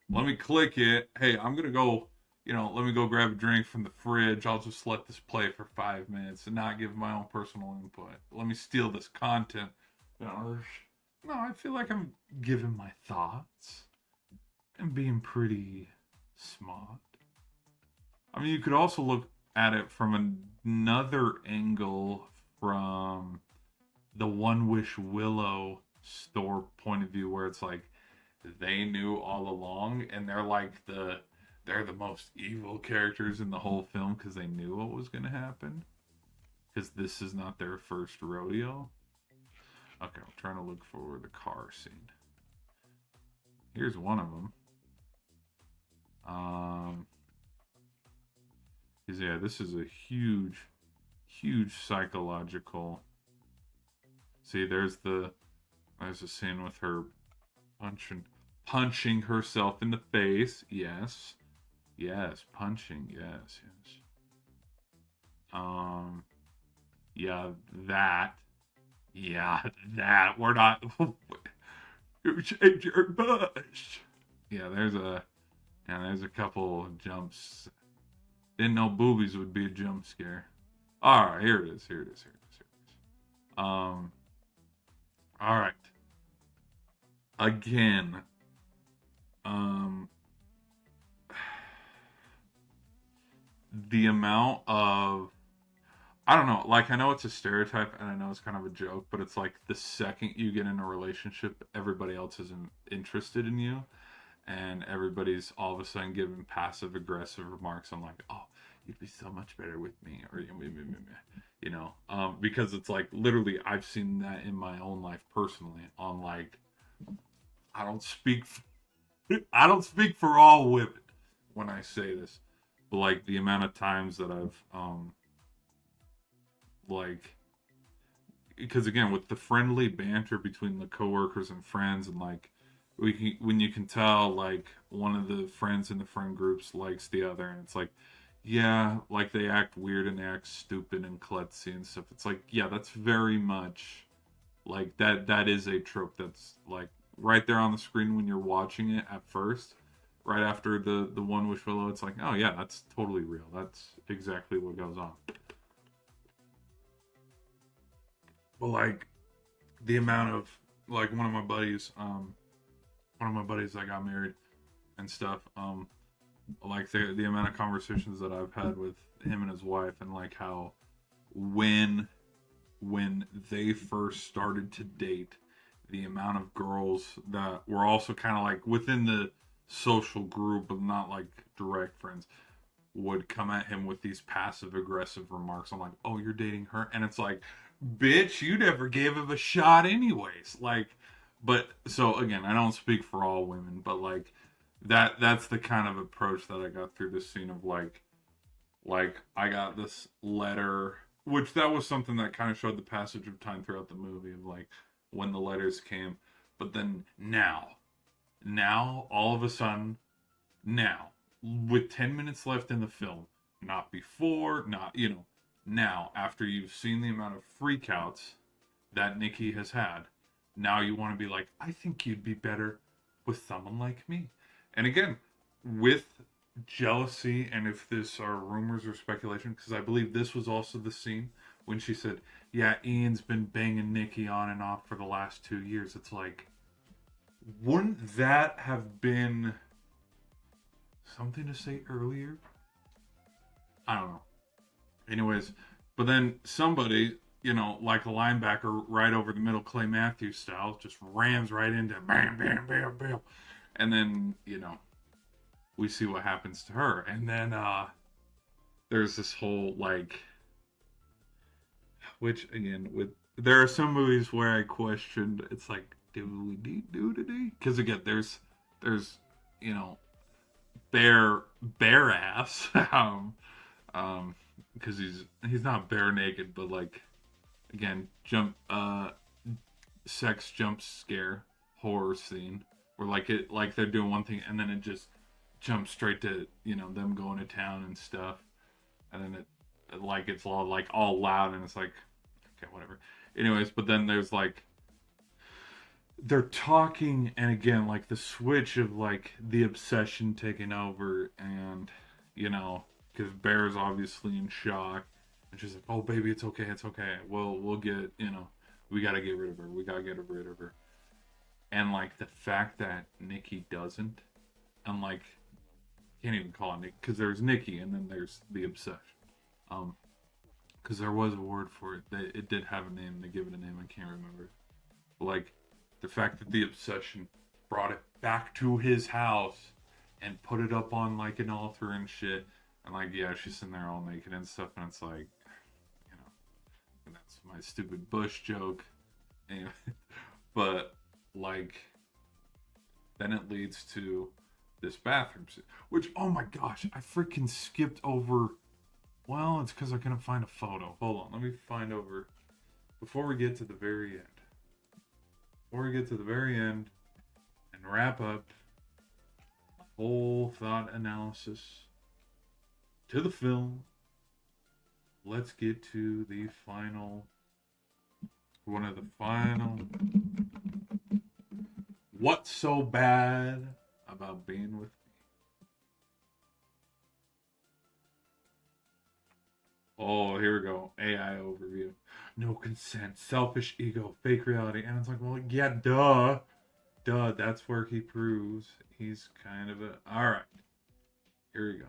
let me click it, hey, I'm gonna go, let me go grab a drink from the fridge, I'll just let this play for 5 minutes and not give my own personal input. Let me steal this content. No, I feel like I'm giving my thoughts and being pretty smart. I mean, you could also look at it from another angle, from the One Wish Willow store point of view, where it's like they knew all along, and they're like they're the most evil characters in the whole film because they knew what was going to happen. because this is not their first rodeo. Okay, I'm trying to look for the car scene. Here's one of them. Because yeah, this is a huge psychological. See, there's a scene with her punching herself in the face. Yes, yes, punching. Yes, yes. Yeah, that. Yeah, that. We're not. You change your bush. Yeah, there's a couple jumps. Didn't know boobies would be a jump scare. All right, here it is. Here it is. Here it is. Here it is. All right. Again, um, the amount of I don't know, like I know it's a stereotype and I know it's kind of a joke, but it's like the second you get in a relationship, everybody else isn't interested in you, and everybody's all of a sudden giving passive aggressive remarks on like, oh, you'd be so much better with me, or because it's like literally I've seen that in my own life personally on like I don't speak I don't speak for all women when I say this, but like the amount of times that I've like because again with the friendly banter between the coworkers and friends and like when you can tell like one of the friends in the friend groups likes the other and it's like yeah like they act weird and they act stupid and klutzy and stuff, it's like yeah that's very much like that is a trope that's like right there on the screen when you're watching it at first, right after the one wish below, it's like oh yeah that's totally real, that's exactly what goes on. But like the amount of like one of my buddies that got married and stuff, like the amount of conversations that I've had with him and his wife and like how when they first started to date, the amount of girls that were also kind of like within the social group but not like direct friends would come at him with these passive aggressive remarks. I'm like, oh, you're dating her? And it's like, bitch, you never gave him a shot anyways. Like, but so again, I don't speak for all women, but like that's the kind of approach that I got through this scene of like I got this letter, which that was something that kind of showed the passage of time throughout the movie of like when the letters came, but then now all of a sudden now with 10 minutes left in the film, not before, not now after you've seen the amount of freakouts that Nikki has had, now you want to be like, I think you'd be better with someone like me. And again, with jealousy, and if this are rumors or speculation, because I believe this was also the scene when she said, yeah, Ian's been banging Nikki on and off for the last 2 years. It's like, wouldn't that have been something to say earlier? I don't know. Anyways, but then somebody, like a linebacker right over the middle, Clay Matthews style, just rams right into bam, bam, bam, bam. And then, we see what happens to her. And then there's this whole, like, which, again, there are some movies where I questioned, it's like, do we need nudity? Because, again, there's, you know, bare ass. Because he's not bare naked, but like again, sex jump scare horror scene where like they're doing one thing and then it just jumps straight to them going to town and stuff, and then it like it's all loud and it's like okay whatever. Anyways, but then there's like they're talking and again like the switch of like the obsession taking over and because Bear's obviously in shock and she's like oh baby it's okay we'll get we gotta get rid of her, and like the fact that Nikki doesn't, and like can't even call it Nick because there's Nikki and then there's the obsession, because there was a word for it that it did have a name, they give it a name, I can't remember, but like the fact that the obsession brought it back to his house and put it up on like an altar and shit. And like, yeah, she's sitting there all naked and stuff. And it's like, It's my stupid Bush joke. Anyway, but like then it leads to this bathroom scene, which, oh my gosh, I freaking skipped over. Well, it's because I couldn't find a photo. Hold on, let me find over before we get to the very end. Before we get to the very end and wrap up my whole thought analysis to the film, let's get to the final, one of the final. What's so bad about being with me? Oh, here we go. AI overview. No consent, selfish ego, fake reality. And it's like, well, yeah, duh. Duh, that's where he proves he's kind of a... Alright. Here we go.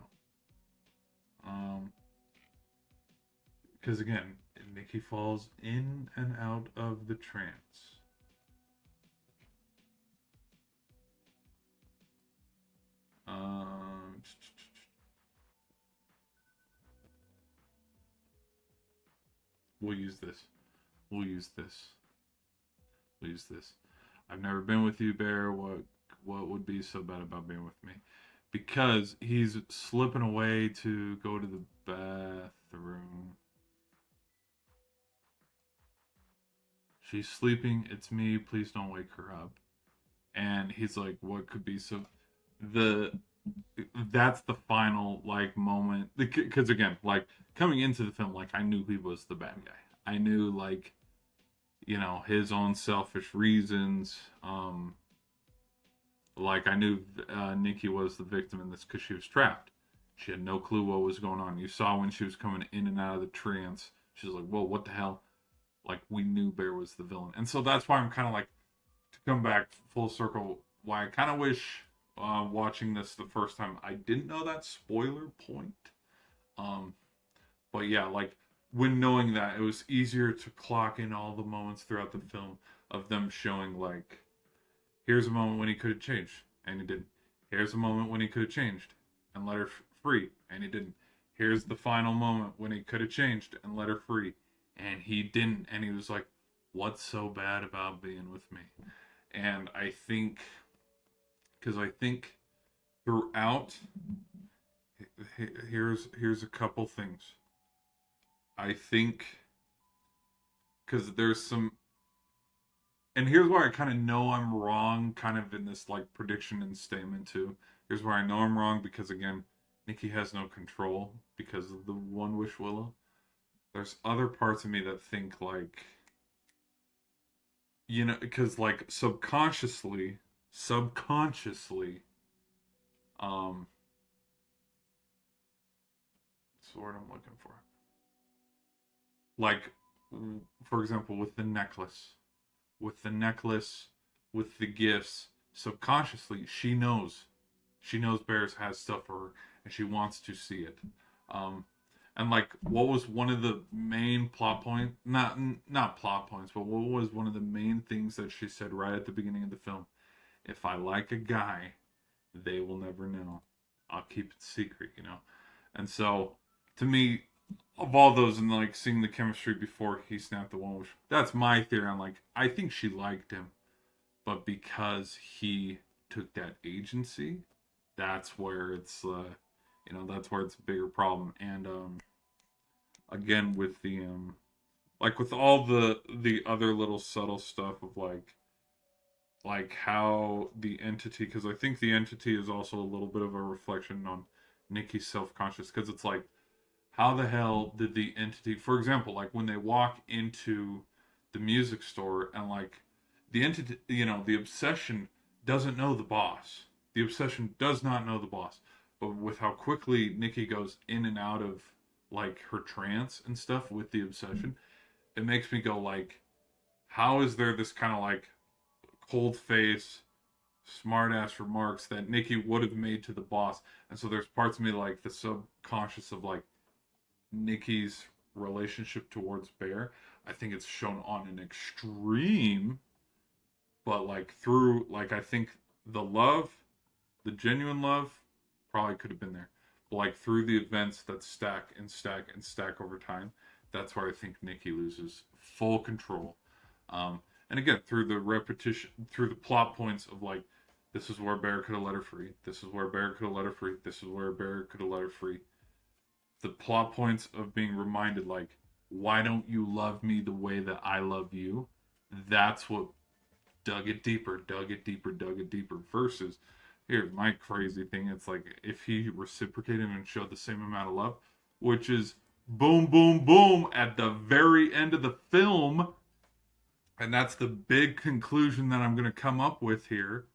Because again, Nikki falls in and out of the trance. We'll use this. We'll use this. We'll use this. I've never been with you, Bear. What would be so bad about being with me? Because he's slipping away to go to the bathroom. She's sleeping. It's me. Please don't wake her up. And he's like, what could be so... That's the final, like, moment. Because, again, like, coming into the film, like, I knew he was the bad guy. I knew, like, you know, his own selfish reasons. Like, I knew Nikki was the victim in this because she was trapped. She had no clue what was going on. You saw when she was coming in and out of the trance. She was like, whoa, what the hell? Like, we knew Bear was the villain. And so that's why I'm kind of like, to come back full circle, why I kind of wish watching this the first time I didn't know that spoiler point. But yeah, like, when knowing that, it was easier to clock in all the moments throughout the film of them showing, like, here's a moment when he could have changed, and he didn't. Here's a moment when he could have changed and let her free, and he didn't. Here's the final moment when he could have changed and let her free, and he didn't. And he was like, what's so bad about being with me? And I think, because I think throughout, here's a couple things. I think, because there's some, and here's where I kind of know I'm wrong, kind of in this like prediction and statement too. Here's where I know I'm wrong, because again, Nikki has no control because of the One Wish Willow. There's other parts of me that think like, you know, because like subconsciously, what's the word I'm looking for? Like, for example, with the necklace, with the gifts, subconsciously she knows Bears has stuff for her, and she wants to see it. And like, what was one of the main plot point? Not plot points, but what was one of the main things that she said right at the beginning of the film? If I like a guy, they will never know. I'll keep it secret, you know. And so, to me, of all those, and like seeing the chemistry before he snapped the One Wish, that's my theory. I'm like, I think she liked him, but because he took that agency, that's where it's you know, that's where it's a bigger problem. And again, with the like with all the other little subtle stuff of like how the entity, because I think the entity is also a little bit of a reflection on Nikki's self-conscious, because it's like, how the hell did the entity, for example, like when they walk into the music store and like the entity, you know, the obsession doesn't know the boss. The obsession does not know the boss. But with how quickly Nikki goes in and out of like her trance and stuff with the obsession, it makes me go like, how is there this kind of like cold face, smart ass remarks that Nikki would have made to the boss? And so there's parts of me like the subconscious of like Nikki's relationship towards Bear. I think it's shown on an extreme, but like through, like, I think the love, the genuine love, probably could have been there. But like through the events that stack and stack and stack over time, that's where I think Nikki loses full control. And again, through the repetition, through the plot points of like, this is where Bear could have let her free. This is where Bear could have let her free. This is where Bear could have let her free. The plot points of being reminded, like, why don't you love me the way that I love you? That's what dug it deeper, dug it deeper, dug it deeper. Versus, here's my crazy thing. It's like, if he reciprocated and showed the same amount of love, which is boom, boom, boom at the very end of the film. And that's the big conclusion that I'm going to come up with here.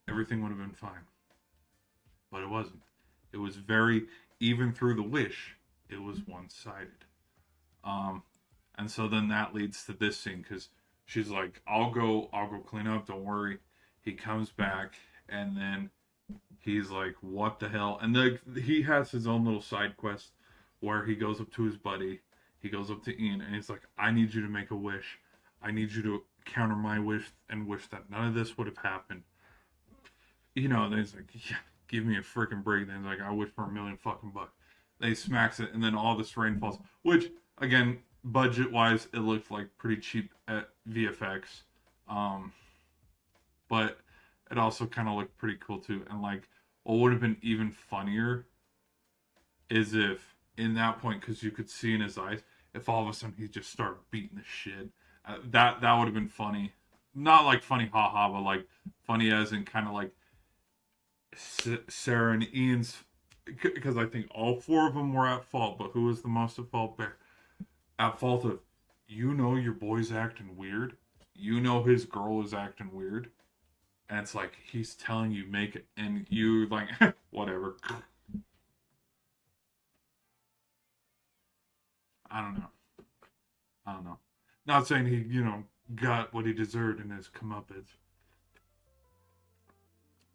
Everything would have been fine. But it wasn't. It was very, even through the wish, it was one-sided. And so then that leads to this scene, because she's like, I'll go clean up, don't worry. He comes back, and then he's like, what the hell? And he has his own little side quest where he goes up to his buddy. He goes up to Ian, and he's like, I need you to make a wish. I need you to counter my wish and wish that none of this would have happened. You know, and then he's like, yeah, give me a freaking break. Then he's like, I wish for $1 million fucking bucks. Then he smacks it, and then all this rain falls. Which, again, budget-wise, it looked like pretty cheap at VFX. But it also kind of looked pretty cool, too. And, like, what would have been even funnier is if, in that point, because you could see in his eyes, if all of a sudden he just started beating the shit. That would have been funny. Not like funny haha, but like funny as in kind of like Sarah and Ian's, because I think all four of them were at fault, but who was the most at fault? Bear. At fault of, you know, your boy's acting weird. You know his girl is acting weird. And it's like, he's telling you make it, and you like, whatever. I don't know. Not saying he, got what he deserved in his comeuppance.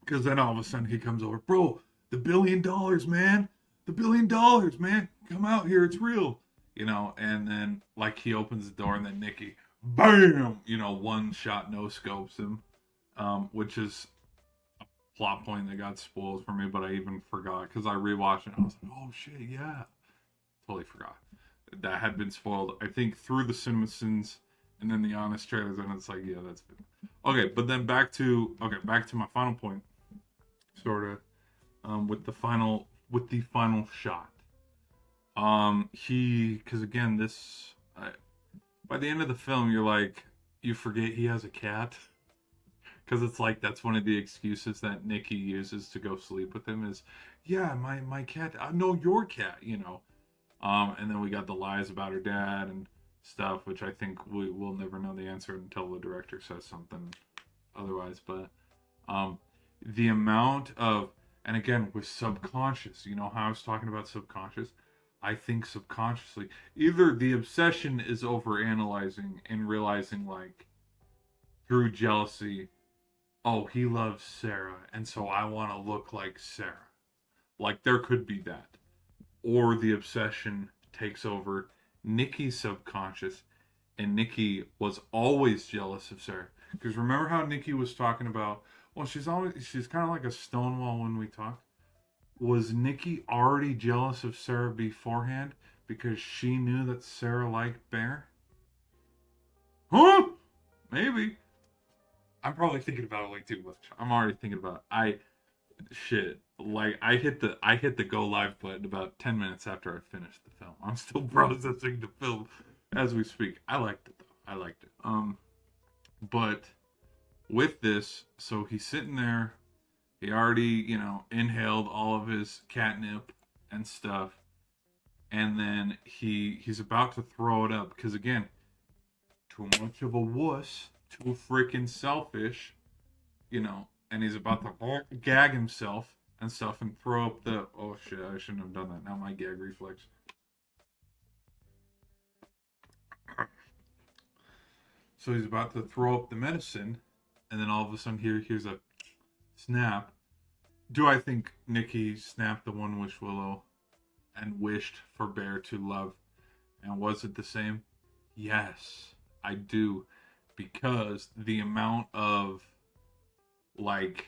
Because then all of a sudden he comes over, bro, the $1 billion, man. The $1 billion, man. Come out here, it's real. And then like he opens the door and then Nikki, bam, one shot no scopes him. Which is a plot point that got spoiled for me, but I even forgot because I rewatched it and I was like, oh shit, yeah. Totally forgot. That had been spoiled, I think, through the CinemaSins and then the honest trailers, and it's like, yeah, that's good. Okay, but then back to my final point, sort of, with the final shot. Because again, by the end of the film, you're like, you forget he has a cat, because it's like that's one of the excuses that Nikki uses to go sleep with him is, yeah, my cat, I know your cat, And then we got the lies about her dad and stuff, which I think we will never know the answer until the director says something otherwise. But the amount of, and again, with subconscious, how I was talking about subconscious? I think subconsciously, either the obsession is over analyzing and realizing, like, through jealousy, oh, he loves Sarah, and so I want to look like Sarah. Like, there could be that. Or the obsession takes over Nikki's subconscious, and Nikki was always jealous of Sarah. Because remember how Nikki was talking about, well, she's kind of like a Stonewall when we talk. Was Nikki already jealous of Sarah beforehand because she knew that Sarah liked Bear? Huh? Maybe. I'm probably thinking about it way too much. I'm already thinking about it. I hit the go live button about 10 minutes after I finished the film. I'm still processing the film as we speak. I liked it though. I liked it. But with this, so he's sitting there, he already, inhaled all of his catnip and stuff, and then he's about to throw it up because again, too much of a wuss, too freaking selfish, and he's about to gag himself and stuff and throw up the, oh shit, I shouldn't have done that. Now my gag reflex. So he's about to throw up the medicine, and then all of a sudden here's a snap. Do I think Nikki snapped the one wish willow and wished for Bear to love? And was it the same? Yes, I do. Because the amount of, like,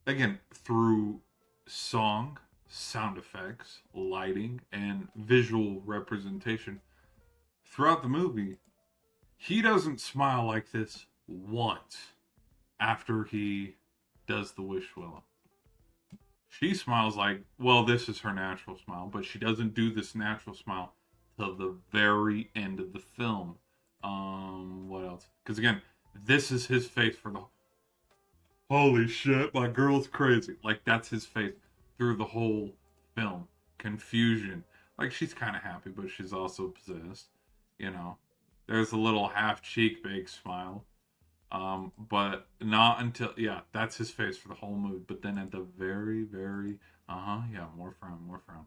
again, through song, sound effects, lighting, and visual representation, throughout the movie, he doesn't smile like this once after he does the wish willow. She smiles like, well, this is her natural smile, but she doesn't do this natural smile till the very end of the film. What else? Because again, this is his face for the holy shit, my girl's crazy. Like, that's his face through the whole film. Confusion. Like, she's kind of happy, but she's also possessed. You know, there's a little half cheek baked smile. But not until, yeah, that's his face for the whole movie. But then at the very, very, yeah, more frown, more frown.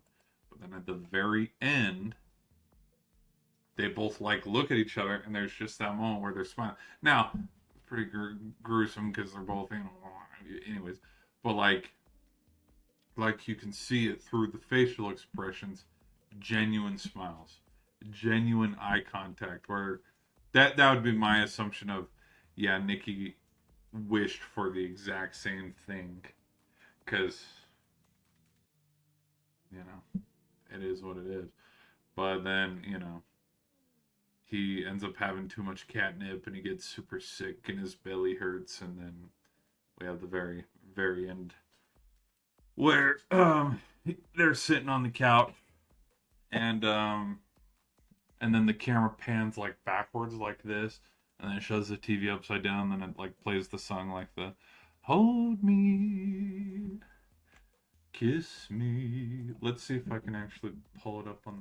But then at the very end, they both like look at each other, and there's just that moment where they're smiling. Now, it's pretty gruesome because they're both, anyways. But like you can see it through the facial expressions, genuine smiles, genuine eye contact. Where that would be my assumption of, yeah, Nikki wished for the exact same thing. Because, it is what it is. But then, he ends up having too much catnip and he gets super sick and his belly hurts. And then we have the very, very end where they're sitting on the couch and then the camera pans like backwards like this. And then it shows the TV upside down, and then it like plays the song like the "Hold Me, Kiss Me." Let's see if I can actually pull it up on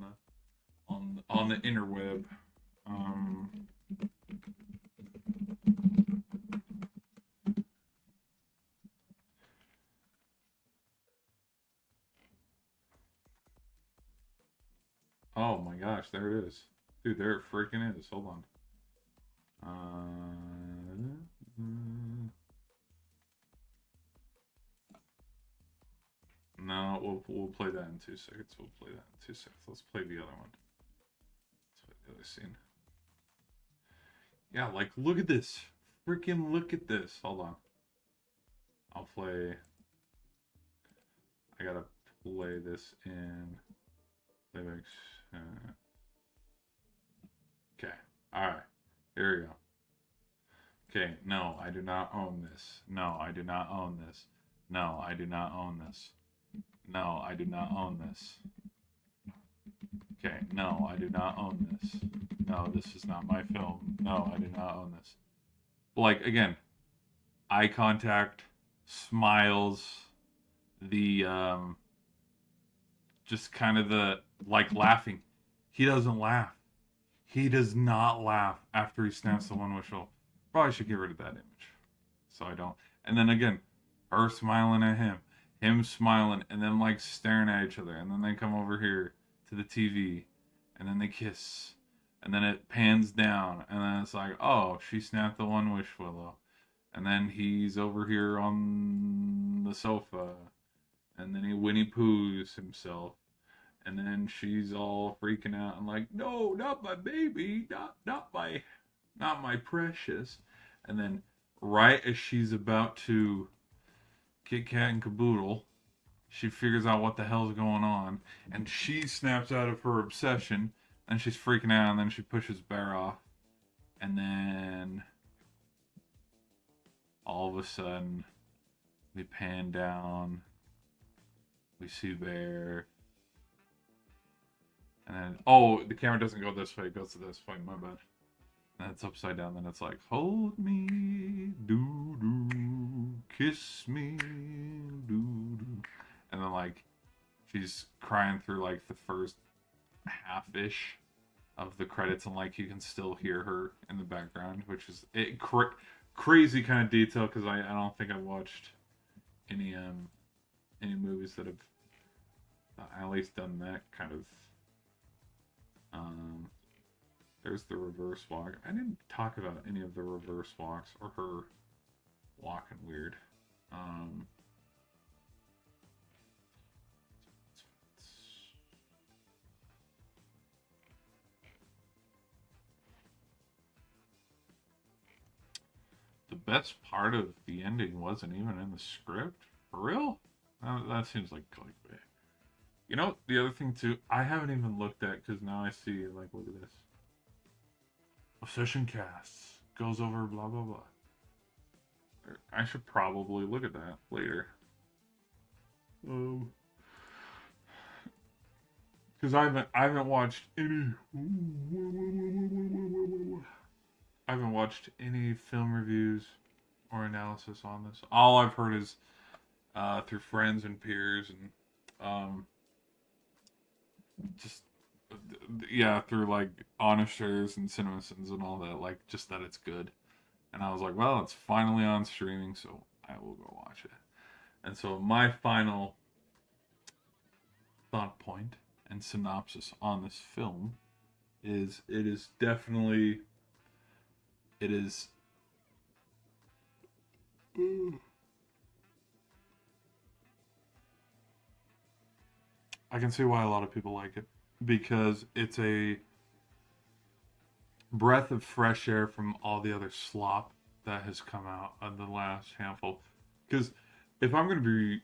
the interweb. Oh my gosh, there it is, dude. There it freaking is. Hold on. No, we'll play that in 2 seconds. We'll play that in 2 seconds. Let's play the other one. Let's play the other scene. Yeah, like look at this. Freaking look at this. Hold on. I'll play. I gotta play this in lyrics. Okay. Alright. Here we go. Okay, no, I do not own this. No, I do not own this. No, I do not own this. No, I do not own this. Okay, no, I do not own this. No, this is not my film. No, I do not own this. Like, again, eye contact, smiles, the, just kind of the, like, laughing. He doesn't laugh. He does not laugh after he snaps the one whistle. Probably should get rid of that image. So I don't. And then again, her smiling at him smiling, and then like staring at each other. And then they come over here to the TV, and then they kiss. And then it pans down, and then it's like, oh, she snapped the one wish willow. And then he's over here on the sofa, and then he Winnie Poohs himself. And then she's all freaking out and like, no, not my baby, not my precious. And then right as she's about to Kit Kat and Caboodle, she figures out what the hell's going on, and she snaps out of her obsession, and she's freaking out, and then she pushes Bear off, and then all of a sudden we pan down, we see Bear. And then, oh, the camera doesn't go this way, it goes to this way, my bad. And it's upside down, then it's like, hold me, doo-doo, kiss me, doo-doo. And then, like, she's crying through, like, the first half-ish of the credits, and, like, you can still hear her in the background, which is crazy kind of detail, because I don't think I've watched any movies that have at least done that kind of. There's the reverse walk. I didn't talk about any of the reverse walks or her walking weird. The best part of the ending wasn't even in the script. For real? That seems like clickbait. You know, the other thing too, I haven't even looked at, because now I see, like, look at this. Obsession casts goes over blah blah blah. I should probably look at that later. Because I haven't watched any. I haven't watched any film reviews or analysis on this. All I've heard is through friends and peers and um, just yeah, through like honesters and cinemasins and all that. Like just that it's good. And I was like, well, it's finally on streaming, so I will go watch it. And so my final thought point and synopsis on this film is it is definitely it is I can see why a lot of people like it because it's a breath of fresh air from all the other slop that has come out of the last handful. Because if I'm going to be,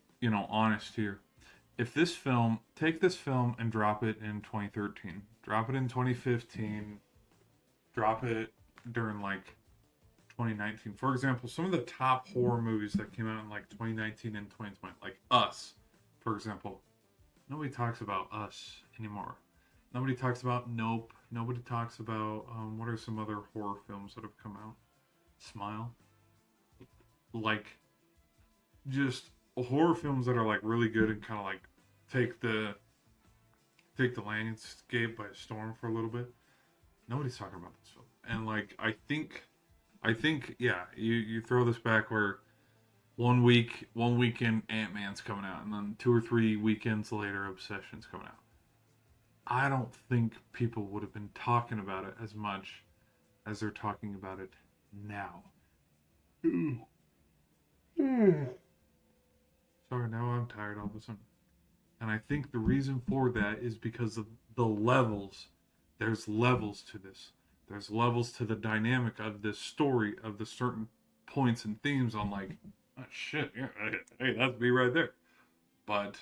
honest here, if this film, take this film and drop it in 2013, drop it in 2015, drop it during like 2019. For example, some of the top horror movies that came out in like 2019 and 2020, like Us, for example. Nobody talks about Us anymore. Nobody talks about Nope. Nobody talks about what are some other horror films that have come out? Smile. Like just horror films that are like really good and kind of like take the take the landscape by storm for a little bit. Nobody's talking about this film. And like I think yeah, you throw this back where one weekend Ant-Man's coming out and then 2 or 3 weekends later Obsession's coming out. I don't think people would have been talking about it as much as they're talking about it now. Sorry, now I'm tired all of a sudden. And I think the reason for that is because of the levels. There's levels to this. There's levels to the dynamic of this story, of the certain points and themes on like, oh, shit, yeah, hey, that's me right there. But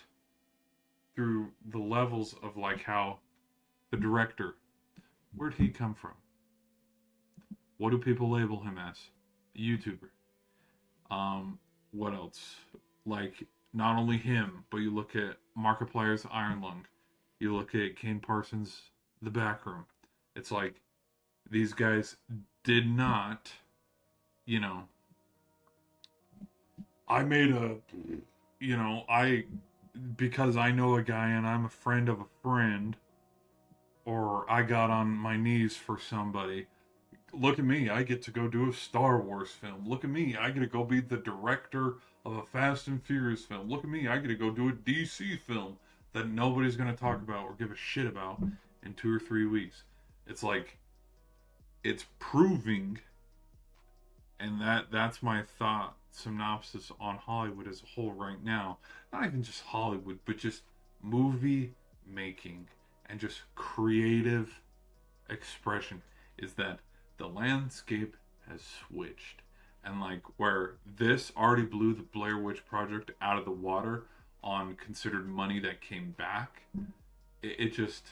through the levels of like how the director, where'd he come from? What do people label him as? A YouTuber. What else? Like not only him, but you look at Markiplier's Iron Lung, you look at Kane Parsons' The Back Room. It's like these guys did not, you know. I made a, I because I know a guy and I'm a friend of a friend, or I got on my knees for somebody. Look at me, I get to go do a Star Wars film. Look at me, I get to go be the director of a Fast and Furious film. Look at me, I get to go do a DC film that nobody's going to talk about or give a shit about in 2 or 3 weeks. It's like, it's proving, and that's my thought synopsis on Hollywood as a whole right now. Not even just Hollywood, but just movie making and just creative expression is that the landscape has switched. And like where this already blew the Blair Witch Project out of the water on considered money that came back, it just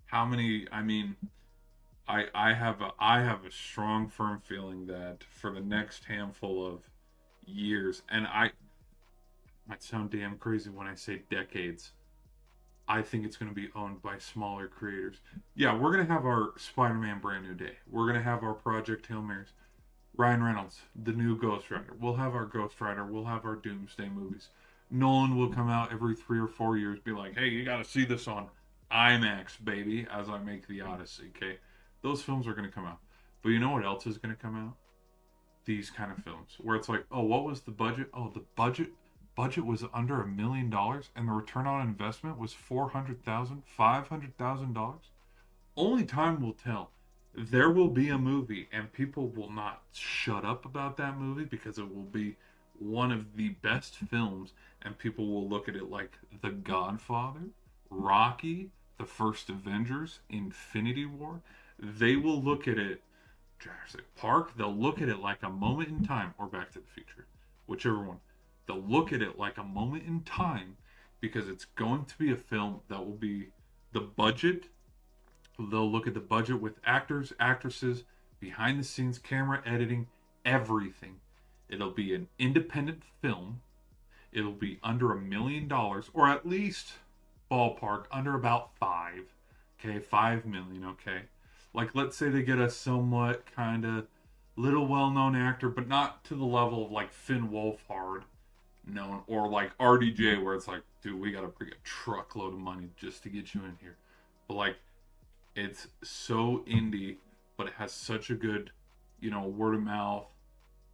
how many I mean I have a strong firm feeling that for the next handful of years, and I might sound damn crazy when I say decades, I think it's going to be owned by smaller creators. Yeah, we're going to have our Spider-Man Brand New Day. We're going to have our Project Hail Marys. Ryan Reynolds, the new Ghost Rider. We'll have our Ghost Rider. We'll have our Doomsday movies. Nolan will come out every 3 or 4 years, be like, hey, you got to see this on IMAX, baby, as I make the Odyssey, okay? Those films are going to come out. But you know what else is going to come out? These kind of films where it's like, oh, what was the budget? Oh, the budget was under $1 million, and the return on investment was $400,000, $500,000. Only time will tell. There will be a movie, and people will not shut up about that movie because it will be one of the best films, and people will look at it like The Godfather, Rocky, the first Avengers, Infinity War. They will look at it, Jurassic Park, they'll look at it like a moment in time, or Back to the Future, whichever one. They'll look at it like a moment in time because it's going to be a film that will be the budget They'll look at the budget with actors, actresses, behind the scenes, camera, editing, everything. It'll be an independent film. It'll be under $1 million, or at least ballpark under about five. Okay, 5 million. Okay, like let's say they get a somewhat kind of little well-known actor, but not to the level of like Finn Wolfhard known, or like RDJ, where it's like, dude, we gotta bring a truckload of money just to get you in here. But like, it's so indie, but it has such a good, word of mouth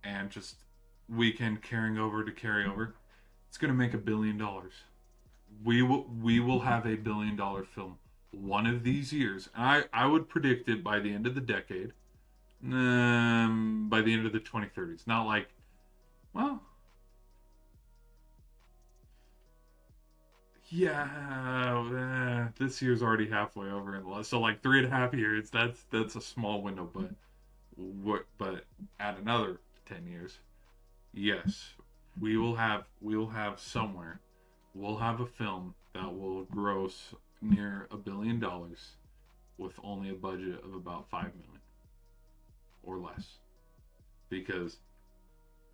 and just weekend carrying over to carry over. It's gonna make $1 billion. We will have a $1 billion film one of these years. And I would predict it by the end of the decade. By the end of the 2030s. Not like, well, yeah, this year's already halfway over, so like 3.5 years. That's a small window, but at another 10 years, yes, we will have somewhere, we'll have a film that will gross near $1 billion with only a budget of about 5 million or less, because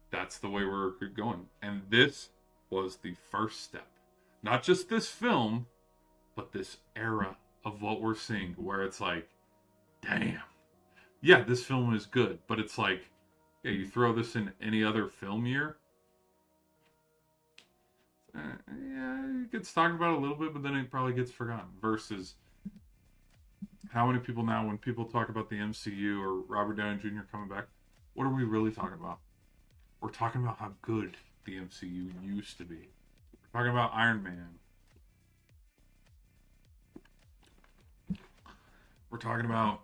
that's the way we're going. And this was the first step. Not just this film, but this era of what we're seeing, where it's like, damn, yeah, this film is good, but it's like, yeah, you throw this in any other film year, yeah, it gets talked about a little bit, but then it probably gets forgotten. Versus, how many people now, when people talk about the MCU or Robert Downey Jr. coming back, what are we really talking about? We're talking about how good the MCU used to be. We're talking about Iron Man. We're talking about,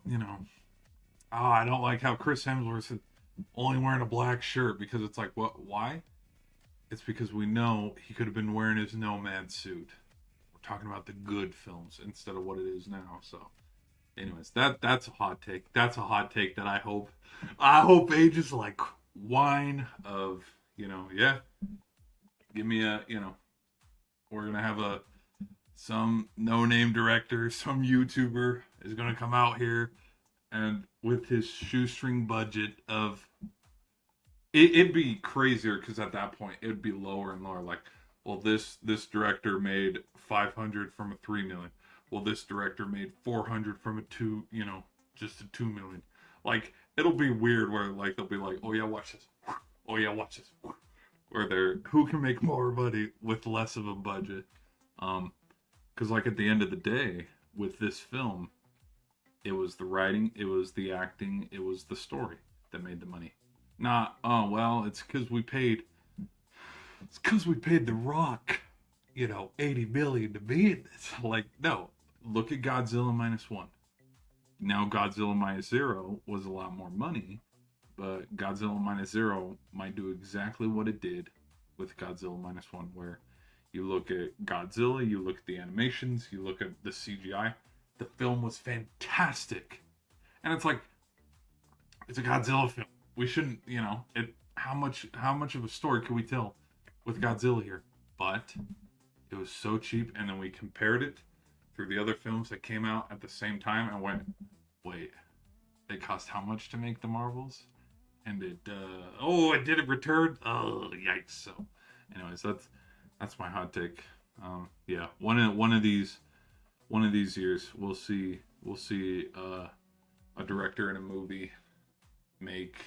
I don't like how Chris Hemsworth's only wearing a black shirt, because it's like, what? Why? It's because we know he could have been wearing his nomad suit. We're talking about the good films instead of what it is now. So, anyways, that's a hot take. That's a hot take that I hope ages like wine. Of, yeah, give me a, we're gonna have some no-name director, some YouTuber is gonna come out here, and with his shoestring budget of, it'd be crazier, because at that point it'd be lower and lower. Like, well, this director made 500 from a 3 million. Well, this director made 400 from a 2, just a 2 million. Like, it'll be weird where like they'll be like, oh yeah, watch this. Oh yeah, watch this. Where who can make more money with less of a budget. Because like at the end of the day, with this film, it was the writing, it was the acting, it was the story that made the money. Not, oh well, it's because we paid The Rock, 80 million to be in this. Like, no, look at Godzilla -1. Now Godzilla -0 was a lot more money, but Godzilla -0 might do exactly what it did with Godzilla -1, where you look at Godzilla, you look at the animations, you look at the CGI. The film was fantastic. And it's like, it's a Godzilla film. We shouldn't, how much of a story could we tell with Godzilla here? But it was so cheap, and then we compared it through the other films that came out at the same time and went, wait, they cost how much to make the Marvels? And it did it return? Oh, yikes. So, anyways, that's my hot take. Yeah, one of these years we'll see a director in a movie make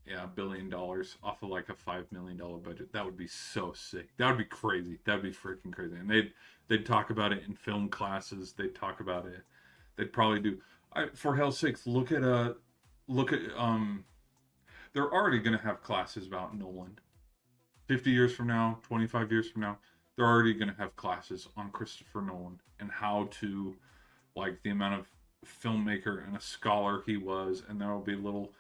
$1 billion off of like a $5 million budget. That would be so sick. That would be crazy. That'd be freaking crazy. And they'd talk about it in film classes. They'd talk about it. They'd probably do. For hell's sakes, look at they're already gonna have classes about Nolan. 50 years from now, 25 years from now, they're already gonna have classes on Christopher Nolan and how to, like, the amount of filmmaker and a scholar he was, and there will be little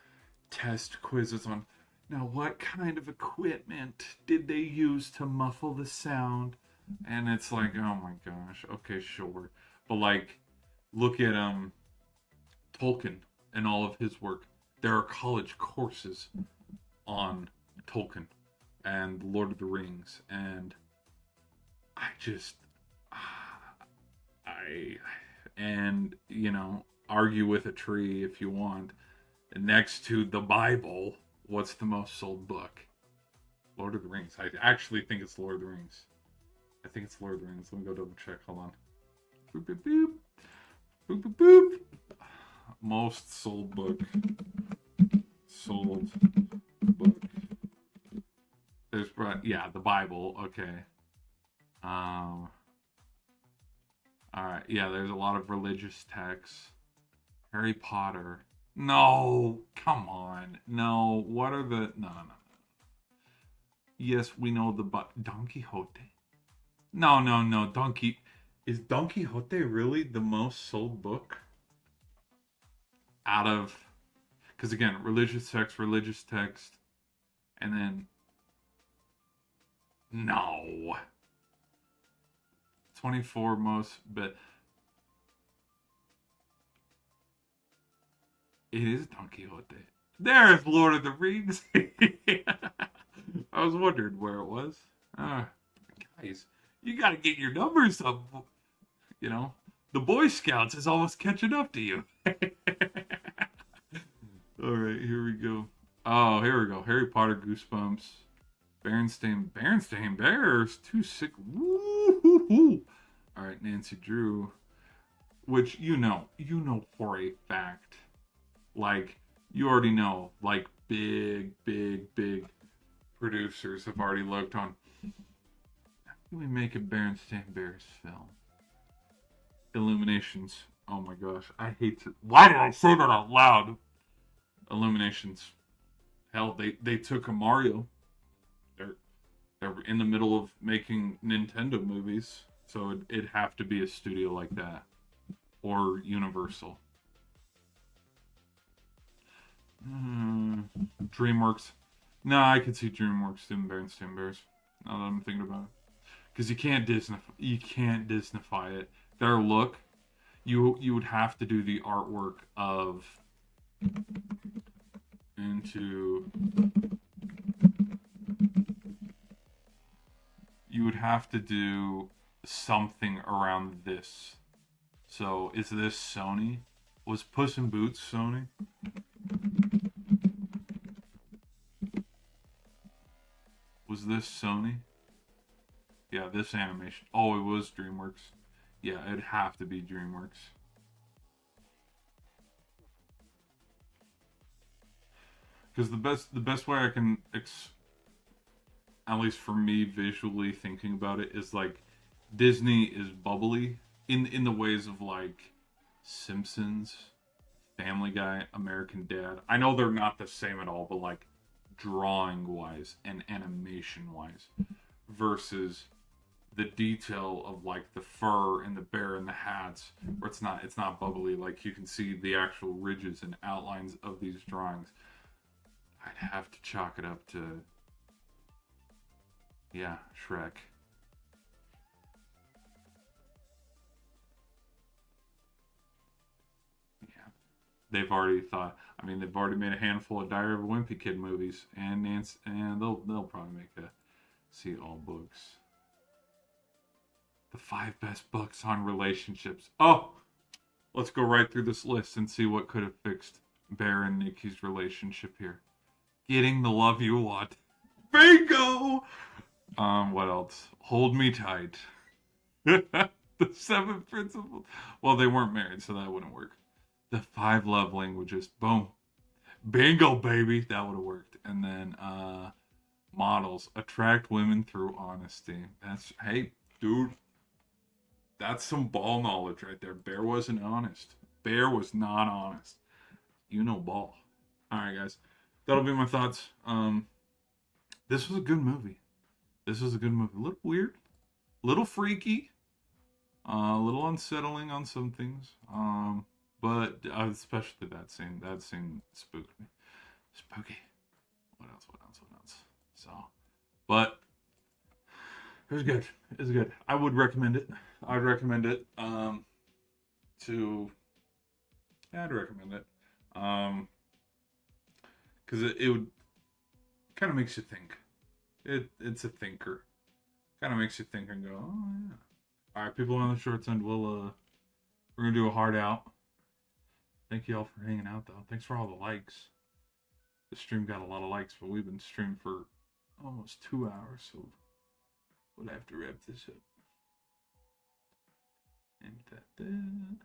test quizzes on, now what kind of equipment did they use to muffle the sound? And it's like, oh my gosh, okay, sure. But like, look at Tolkien and all of his work. There are college courses on Tolkien and Lord of the Rings, and and, argue with a tree if you want. And next to the Bible, what's the most sold book? Lord of the Rings. I actually think it's Lord of the Rings. I think it's Lord of the Rings. Let me go double check. Hold on. Boop, boop, boop. Boop, boop, boop. Most sold book. Sold book. There's, the Bible. Okay. All right. Yeah, there's a lot of religious texts. Harry Potter. No, come on. No, what are the... No. Yes, we know the... Don Quixote. No. Is Don Quixote really the most sold book? Out of... Because again, religious text, and then... No. 24 most, but... It is Don Quixote. There's Lord of the Rings. I was wondering where it was. Guys, you gotta get your numbers up. The Boy Scouts is almost catching up to you. All right, here we go. Oh, here we go. Harry Potter, Goosebumps, Berenstain Bears, too sick. Woo-hoo-hoo. All right, Nancy Drew, which you know for a fact. Like, you already know, like, big producers have already looked on. How can we make a Berenstain Bears film? Illuminations. Oh my gosh, I hate to... Why did I say that out loud? Illuminations. Hell, they took a Mario. They're in the middle of making Nintendo movies, so it'd have to be a studio like that. Or Universal. DreamWorks. No, I could see DreamWorks doing Berenstain Bears. Now that I'm thinking about it, because you can't Disneyfy it. Their look, you would have to do the artwork of you would have to do something around this. So is this Sony? Was Puss in Boots Sony? Was this Sony? Yeah, this animation. Oh, it was DreamWorks. Yeah, it'd have to be DreamWorks. Because the best way I can, at least for me, visually thinking about it, is like Disney is bubbly in the ways of like Simpsons, Family Guy, American Dad. I know they're not the same at all, but like drawing wise and animation wise, versus the detail of like the fur and the bear and the hats, where it's not bubbly. Like you can see the actual ridges and outlines of these drawings. I'd have to chalk it up to, yeah, Shrek. They've already made a handful of Diary of a Wimpy Kid movies, and they'll probably make a see all books. The 5 best books on relationships. Oh, let's go right through this list and see what could have fixed Bear and Nikki's relationship here. Getting the love you want. Bingo! What else? Hold Me Tight. The 7 principles. Well, they weren't married, so that wouldn't work. The 5 love languages. Boom. Bingo, baby. That would have worked. And then models. Attract women through honesty. Hey, dude. That's some ball knowledge right there. Bear wasn't honest. Bear was not honest. You know ball. Alright, guys. That'll be my thoughts. This was a good movie. A little weird. A little freaky. A little unsettling on some things. But especially that scene. That scene spooked me. Spooky. What else? So, but it was good. I would recommend it. I'd recommend it. I'd recommend it. Because it would kind of makes you think. It's a thinker. Kind of makes you think and go, oh yeah. All right, people on the shorts end. We'll We're gonna do a hard out. Thank you all for hanging out, though. Thanks for all the likes. The stream got a lot of likes, but we've been streaming for almost 2 hours, so we'll have to wrap this up. And that.